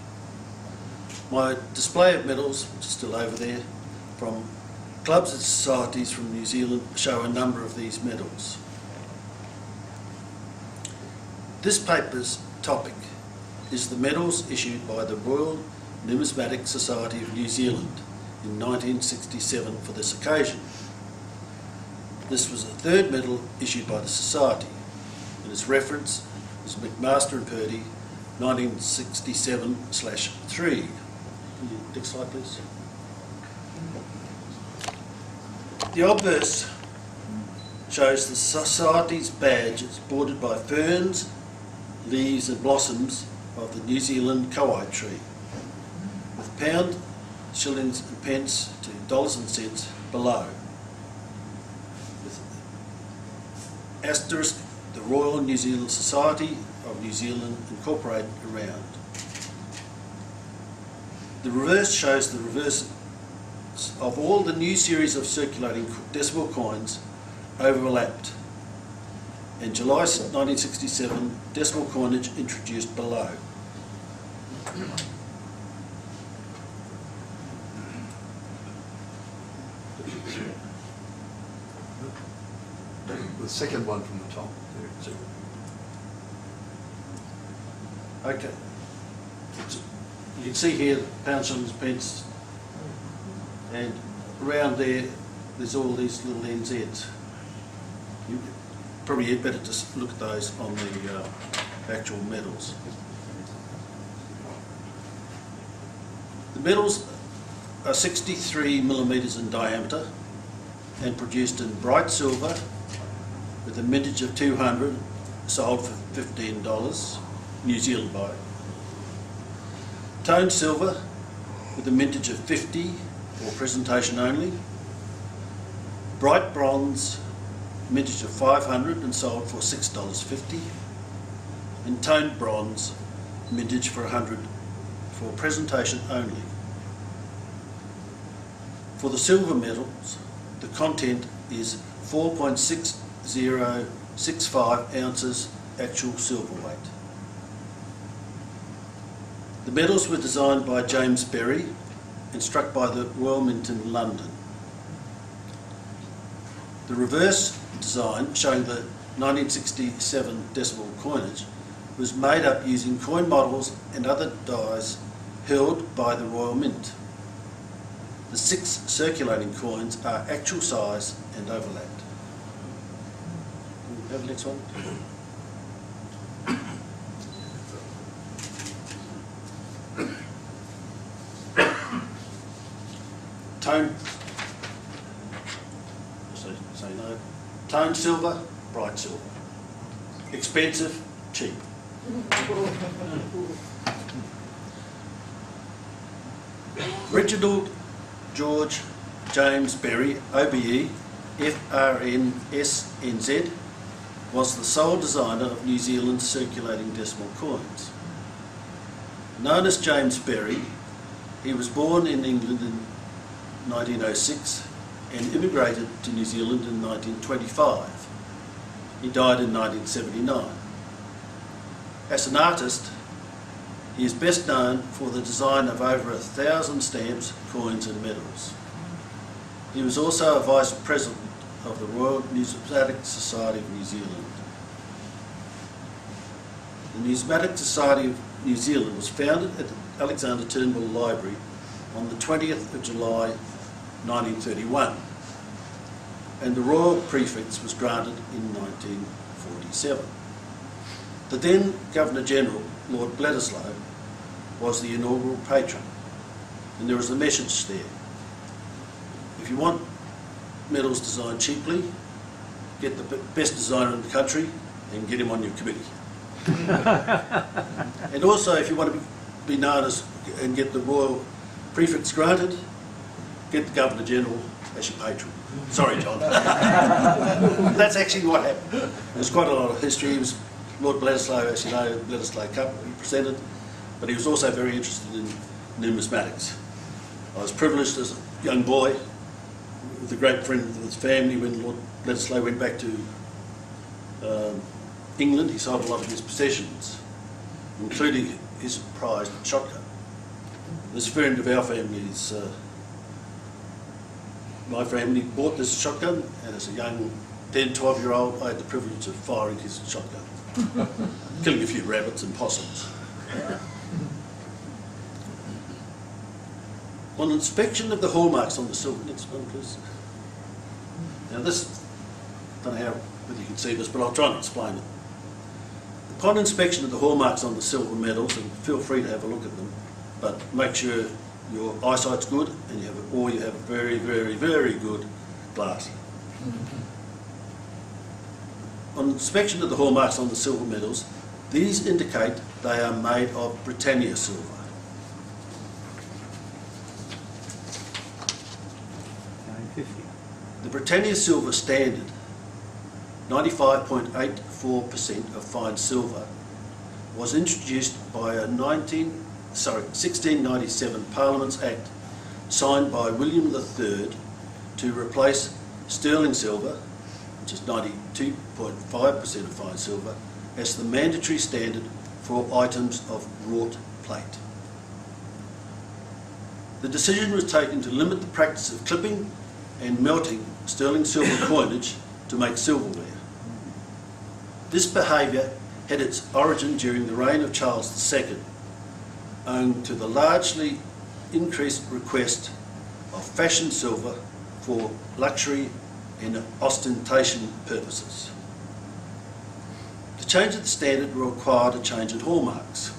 My display of medals, which is still over there, from clubs and societies from New Zealand show a number of these medals. This paper's topic is the medals issued by the Royal Numismatic Society of New Zealand in 1967 for this occasion. This was the third medal issued by the Society, and its reference is McMaster and Purdy 1967/3. Next slide, please. The obverse shows the Society's badge. It's bordered by ferns, leaves and blossoms of the New Zealand kowai tree, with pound, shillings and pence to dollars and cents below. With asterisk, the Royal New Zealand Society of New Zealand Incorporated around. The reverse shows the reverse of all the new series of circulating decimal coins overlapped, and July 1967 decimal coinage introduced below. The second one from the top. Okay. You can see here pound, shillings, pence, and around there's all these little NZs. You probably had better just look at those on the actual medals. The medals are 63 millimetres in diameter and produced in bright silver with a mintage of 200, sold for $15, New Zealand buy. Toned silver with a mintage of 50 or presentation only. Bright bronze, mintage of 500 and sold for $6.50. And toned bronze, mintage for 100 for presentation only. For the silver medals, the content is 4.6065 ounces actual silver weight. The medals were designed by James Berry and struck by the Royal Mint in London. The reverse design, showing the 1967 decimal coinage, was made up using coin models and other dies held by the Royal Mint. The 6 circulating coins are actual size and overlapped. Can we have the next one? Tone, say no. Tone silver, bright silver. Expensive, cheap. Reginald George James Berry, OBE, FRNSNZ, was the sole designer of New Zealand's circulating decimal coins. Known as James Berry, he was born in England in 1906 and immigrated to New Zealand in 1925. He died in 1979. As an artist, he is best known for the design of over 1,000 stamps, coins and medals. He was also a Vice President of the Royal Numismatic Society of New Zealand. The Numismatic Society of New Zealand was founded at the Alexander Turnbull Library on the 20th of July 1931, and the Royal Prefix was granted in 1947. The then Governor-General, Lord Bledisloe, was the inaugural patron, and there was a message there. If you want medals designed cheaply, get the best designer in the country and get him on your committee. And also, if you want to be known as and get the Royal Prefix granted, get the Governor-General as your patron. Sorry, John. That's actually what happened. There's quite a lot of history. He was Lord Bledisloe, as you know, Bledisloe Cup, he presented, but he was also very interested in numismatics. I was privileged as a young boy with a great friend of his family when Lord Bledisloe went back to England. He sold a lot of his possessions, including his prized shotgun. This friend of our family's, my family bought this shotgun, and as a young 10, 12-year-old, I had the privilege of firing his shotgun, killing a few rabbits and possums. On inspection of the hallmarks on the silver, next one please. Now this, I don't know whether you can see this, but I'll try and explain it. Upon inspection of the hallmarks on the silver medals, and feel free to have a look at them, but make sure your eyesight's good and you have a very, very, very good glass. On inspection of the hallmarks on the silver medals, these indicate they are made of Britannia silver. The Britannia silver standard, 95.84% of fine silver, was introduced by a 1697 Parliament's Act signed by William III to replace sterling silver, which is 92.5% of fine silver, as the mandatory standard for items of wrought plate. The decision was taken to limit the practice of clipping and melting sterling silver coinage to make silverware. This behaviour had its origin during the reign of Charles II, owing to the largely increased request of fashion silver for luxury and ostentation purposes. The change of the standard required a change in hallmarks.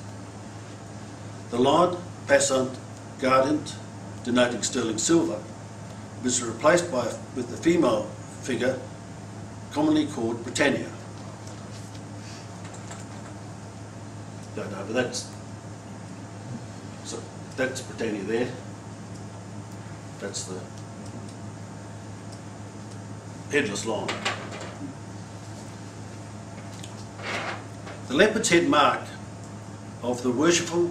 The line passant gardent, denoting sterling silver, was replaced with the female figure commonly called Britannia. Don't know, but that's Britannia there. That's the headless line. The leopard's head mark of the worshipful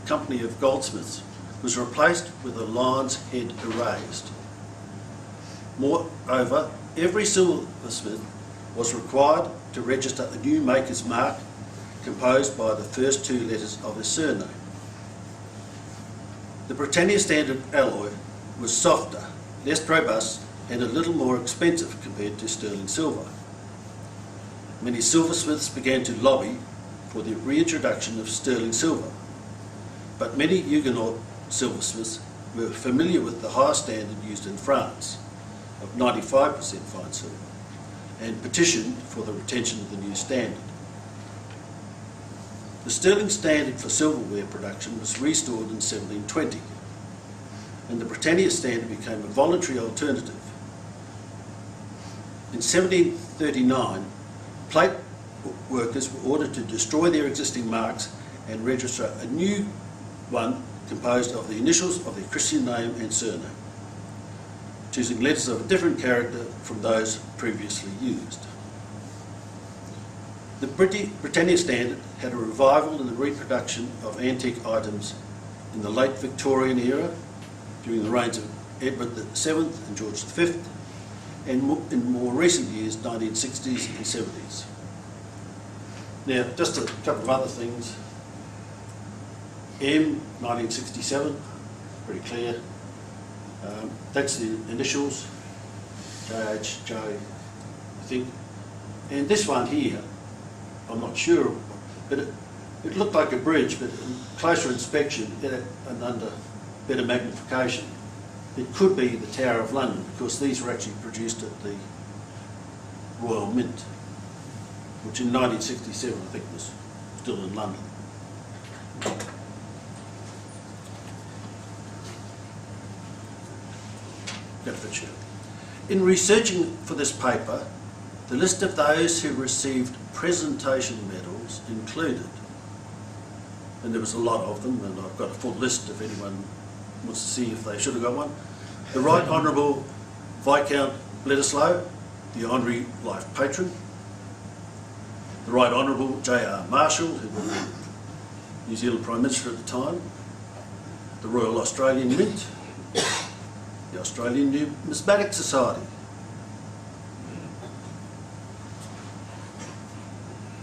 company of goldsmiths was replaced with a lion's head erased. Moreover, every silversmith was required to register a new maker's mark composed by the first two letters of his surname. The Britannia standard alloy was softer, less robust and a little more expensive compared to sterling silver. Many silversmiths began to lobby for the reintroduction of sterling silver, but many Huguenot silversmiths were familiar with the higher standard used in France of 95% fine silver and petitioned for the retention of the new standard. The sterling standard for silverware production was restored in 1720, and the Britannia standard became a voluntary alternative. In 1739, plate workers were ordered to destroy their existing marks and register a new one composed of the initials of their Christian name and surname, choosing letters of a different character from those previously used. The Britannia Standard had a revival in the reproduction of antique items in the late Victorian era, during the reigns of Edward VII and George V, and in more recent years, 1960s and 70s. Now, just a couple of other things. M, 1967, pretty clear. That's the initials, JH, J, I think. And this one here, I'm not sure, but it looked like a bridge, but in closer inspection and under better magnification, it could be the Tower of London, because these were actually produced at the Royal Mint, which in 1967 I think was still in London. Bedfordshire. In researching for this paper, the list of those who received presentation medals included, and there was a lot of them, and I've got a full list if anyone wants to see if they should have got one. The Right Honourable Viscount Bledisloe, the Honorary Life Patron. The Right Honourable J.R. Marshall, who was the New Zealand Prime Minister at the time. The Royal Australian Mint. The Australian Numismatic Society.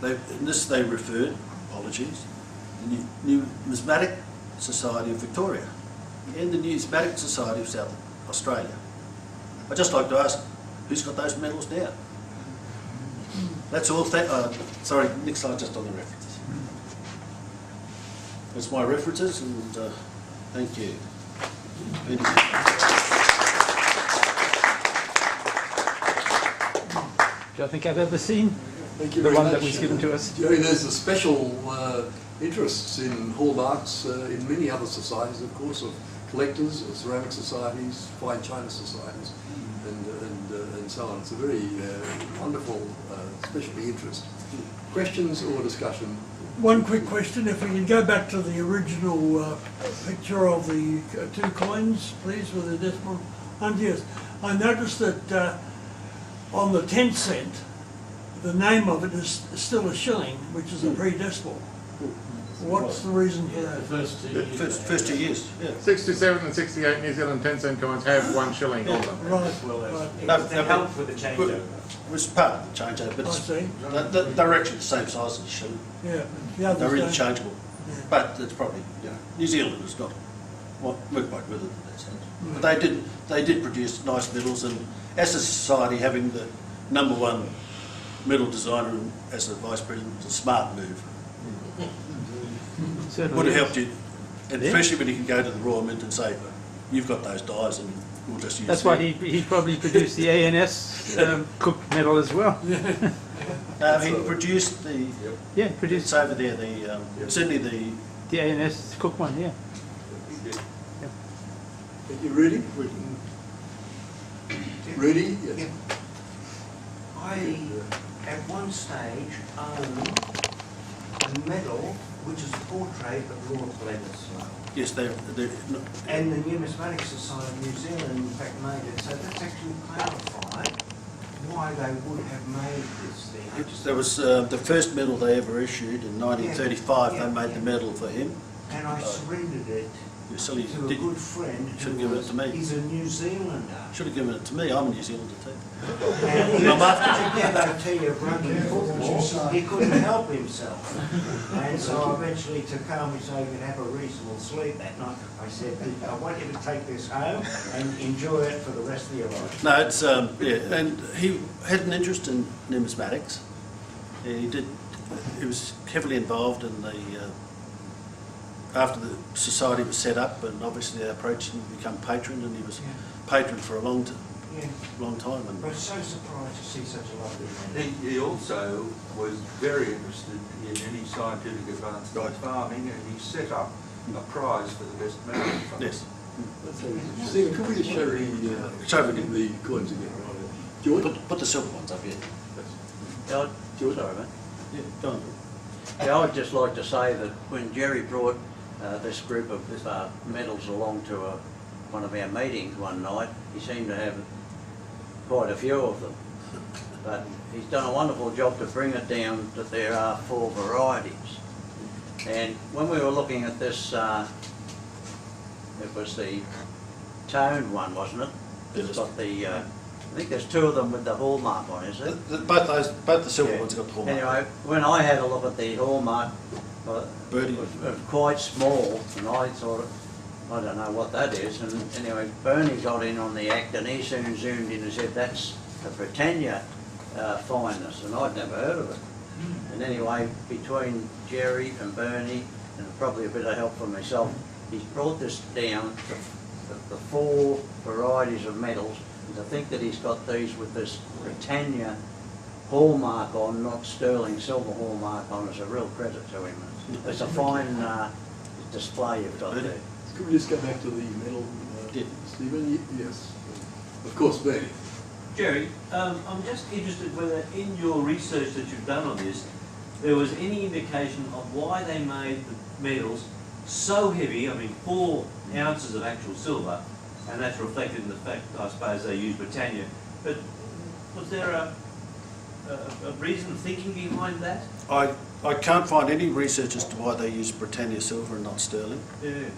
In this they referred, apologies, the Numismatic Society of Victoria and the Numismatic Society of South Australia. I'd just like to ask, who's got those medals down? That's all. Sorry, next slide, just on the references. That's my references, and thank you. Which I think I've ever seen. Thank you the very one much. that was given to us. Gerry, there's a special interest in hallmarks in many other societies, of course, of collectors, of ceramic societies, fine china societies, and so on. It's a very wonderful specialty interest. Questions or discussion? One quick question, if we can go back to the original picture of the two coins, please, with the decimal. And yes, I noticed that on the 10 cent, the name of it is still a shilling, which is a pre-decimal. What's the reason for that? First 2 years, yeah. 67 and 68 New Zealand 10 cent coins have 1 shilling on them. Right. They help with the changeover. It was part of the changeover, but I see. they're actually the same size as a shilling. Yeah. The others They're don't. interchangeable. Yeah. But it's probably, New Zealand has not worked quite with it in that sense. But they did produce nice medals, and as a society, having the #1 medal designer as a vice president was a smart move. Would have helped you, and especially when you can go to the Royal Mint and say, you've got those dies and we'll just use That's them. why he probably produced the ANS Cook medal as well. He produced the, produced it's over there, certainly the ANS Cook one, yeah. Thank you, Rudy. Rudy, yes. I, at one stage, owned a medal which is a portrait of Lord Bledisloe. Yes, they're and the Numismatic Society of New Zealand, in fact, made it. So that's actually clarified why they would have made this thing. There was the first medal they ever issued in 1935. They made the medal for him. And I surrendered it to a good friend. Should have given it to me. He's a New Zealander. Should have given it to me. I'm a New Zealander too. And he was together of rugby football. He couldn't help himself. And so I eventually took home so he could have a reasonable sleep that night. I said, I want you to take this home and enjoy it for the rest of your life. No, it's and he had an interest in numismatics. He was heavily involved in the after the society was set up, and obviously they approached him to become patron, and he was patron for a long time. And I was so surprised to see such a lovely man. He also was very interested in any scientific advance in farming, and he set up a prize for the best medal. Yes. Stephen, could we just show the coins again? George? Put the silver ones up here. Sorry, mate. Yeah, go on. Yeah, I'd just like to say that when Gerry brought this group of medals along to one of our meetings one night. He seemed to have quite a few of them. But he's done a wonderful job to bring it down that there are 4 varieties. And when we were looking at this, it was the toned one, wasn't it? It's got the, I think there's 2 of them with the hallmark on, is it? Both the silver ones got the hallmark. Anyway, when I had a look at the hallmark, it was quite small, and I thought, I don't know what that is. And anyway, Bernie got in on the act, and he soon zoomed in and said, that's a Britannia fineness, and I'd never heard of it. And anyway, between Gerry and Bernie, and probably a bit of help from myself, he's brought this down, the 4 varieties of medals, and to think that he's got these with this Britannia hallmark on, not sterling silver hallmark on, is a real credit to him. It's a fine display you've got there. Could we just go back to the medal, Stephen? Yes. Of course, Bernie. Gerry, I'm just interested whether in your research that you've done on this, there was any indication of why they made the medals so heavy, I mean 4 ounces of actual silver, and that's reflected in the fact, I suppose, they used Britannia. But was there a reason thinking behind that? I can't find any research as to why they use Britannia silver and not sterling. Yeah.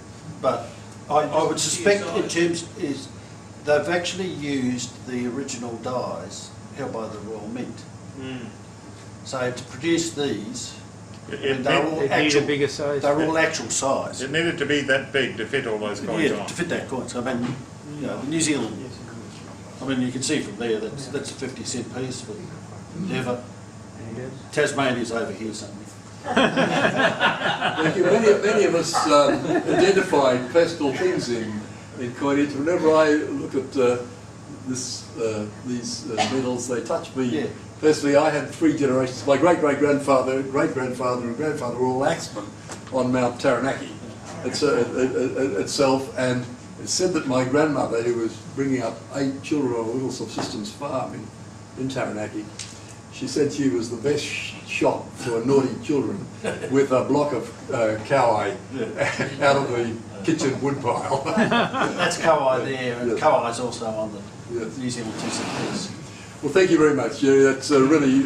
But I would suspect in terms is they've actually used the original dies held by the Royal Mint. So to produce these, they're all actual size. It needed to be that big to fit all those coins on. To fit that coin. So I mean, you know, New Zealand. I mean, you can see from there that's a 50-cent piece with never. Tasmania's over here somewhere. Thank you. Many of us identify personal things in coinage. Whenever I look at these medals, they touch me. Yeah. Personally, I had 3 generations. My great-great-grandfather, great-grandfather and grandfather were all axemen on Mount Taranaki itself, and it's said that my grandmother, who was bringing up 8 children on a little subsistence farm in Taranaki, she said she was the best shot for naughty children with a block of coweye out of the kitchen woodpile. That's coweye there, and yes. coweye is also on the Yes. New Zealand 2 cent piece. Well, thank you very much, Gerry. That's really...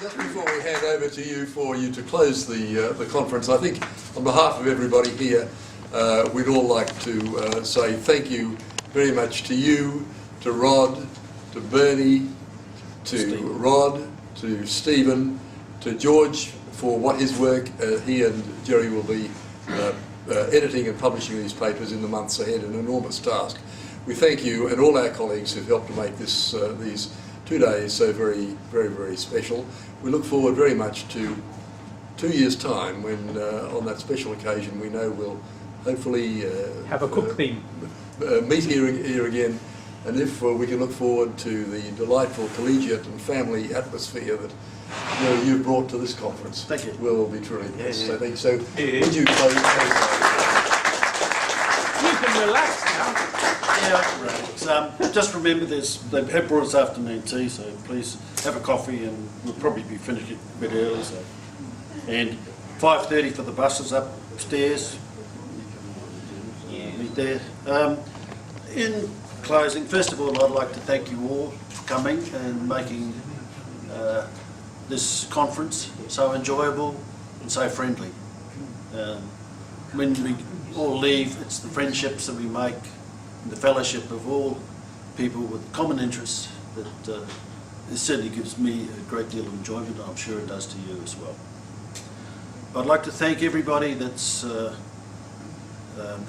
Just before we hand over to you for you to close the conference, I think on behalf of everybody here, we'd all like to say thank you very much to you, to Rod, to Bernie, to Rod, to Stephen, to George for what his work he and Gerry will be editing and publishing these papers in the months ahead, an enormous task. We thank you and all our colleagues who've helped to make this these 2 days so very, very, very special. We look forward very much to 2 years' time when on that special occasion we know we'll hopefully have a cook theme. Meet here again, and if we can look forward to the delightful collegiate and family atmosphere that you've brought to this conference. Thank you. We'll be truly blessed. So thank you. So would you close? You can relax now. Yeah, right. Just remember they have brought us afternoon tea, so please have a coffee, and we'll probably be finishing a bit early. So, and 5:30 for the buses upstairs. Meet there. In closing, first of all, I'd like to thank you all for coming and making this conference so enjoyable and so friendly. When we all leave, it's the friendships that we make, and the fellowship of all people with common interests that it certainly gives me a great deal of enjoyment, and I'm sure it does to you as well. I'd like to thank everybody that's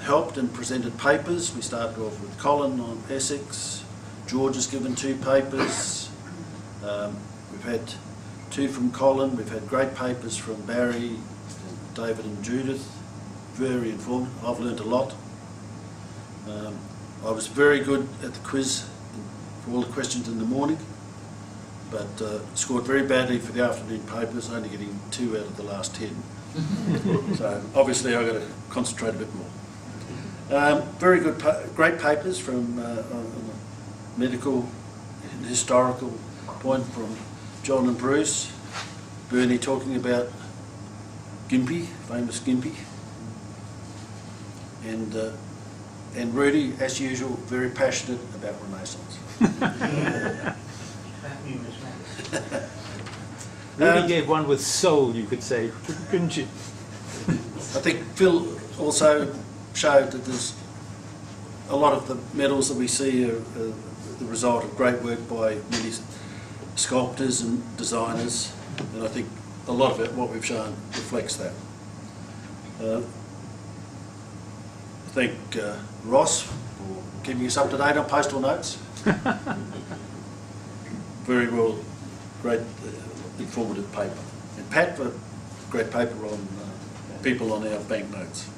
helped and presented papers. We started off with Colin on Essex. George has given 2 papers. We've had 2 from Colin. We've had great papers from Barry, David and Judith. Very informative. I've learned a lot. I was very good at the quiz for all the questions in the morning, but scored very badly for the afternoon papers, only getting 2 out of the last 10. So obviously I've got to concentrate a bit more. Very good, great papers from on a medical and historical point from John and Bruce. Bernie talking about Gympie, famous Gympie. And Rudy, as usual, very passionate about Renaissance. Rudy gave one with soul, you could say, couldn't you? I think Phil also showed that there's a lot of the medals that we see are the result of great work by many sculptors and designers, and I think a lot of it, what we've shown, reflects that. I thank Ross for keeping us up to date on postal notes. Very well, great informative paper. And Pat for great paper on people on our banknotes.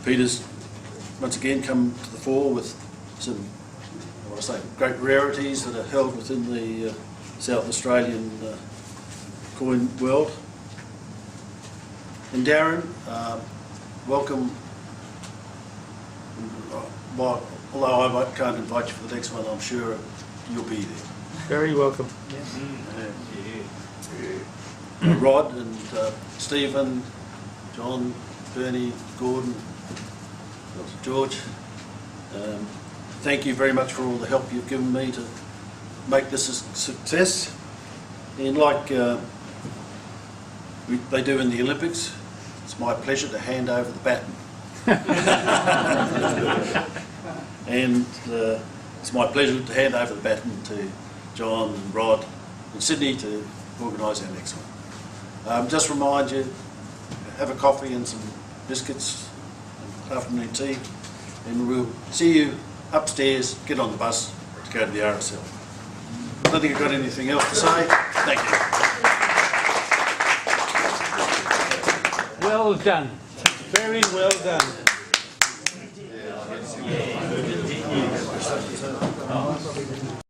Peter's once again come to the fore with some, I want to say, great rarities that are held within the South Australian coin world. And Darren, welcome. Well, although I can't invite you for the next one, I'm sure you'll be there. Very welcome. Rod and Stephen, John, Bernie, Gordon, George, thank you very much for all the help you've given me to make this a success. And like they do in the Olympics, it's my pleasure to hand over the baton. And it's my pleasure to hand over the baton to John and Rod and Sydney to organise our next one. Just remind you, have a coffee and some biscuits and afternoon tea, and we'll see you upstairs, get on the bus to go to the RSL. I don't think I've got anything else to say. Thank you. Well done. Very well done.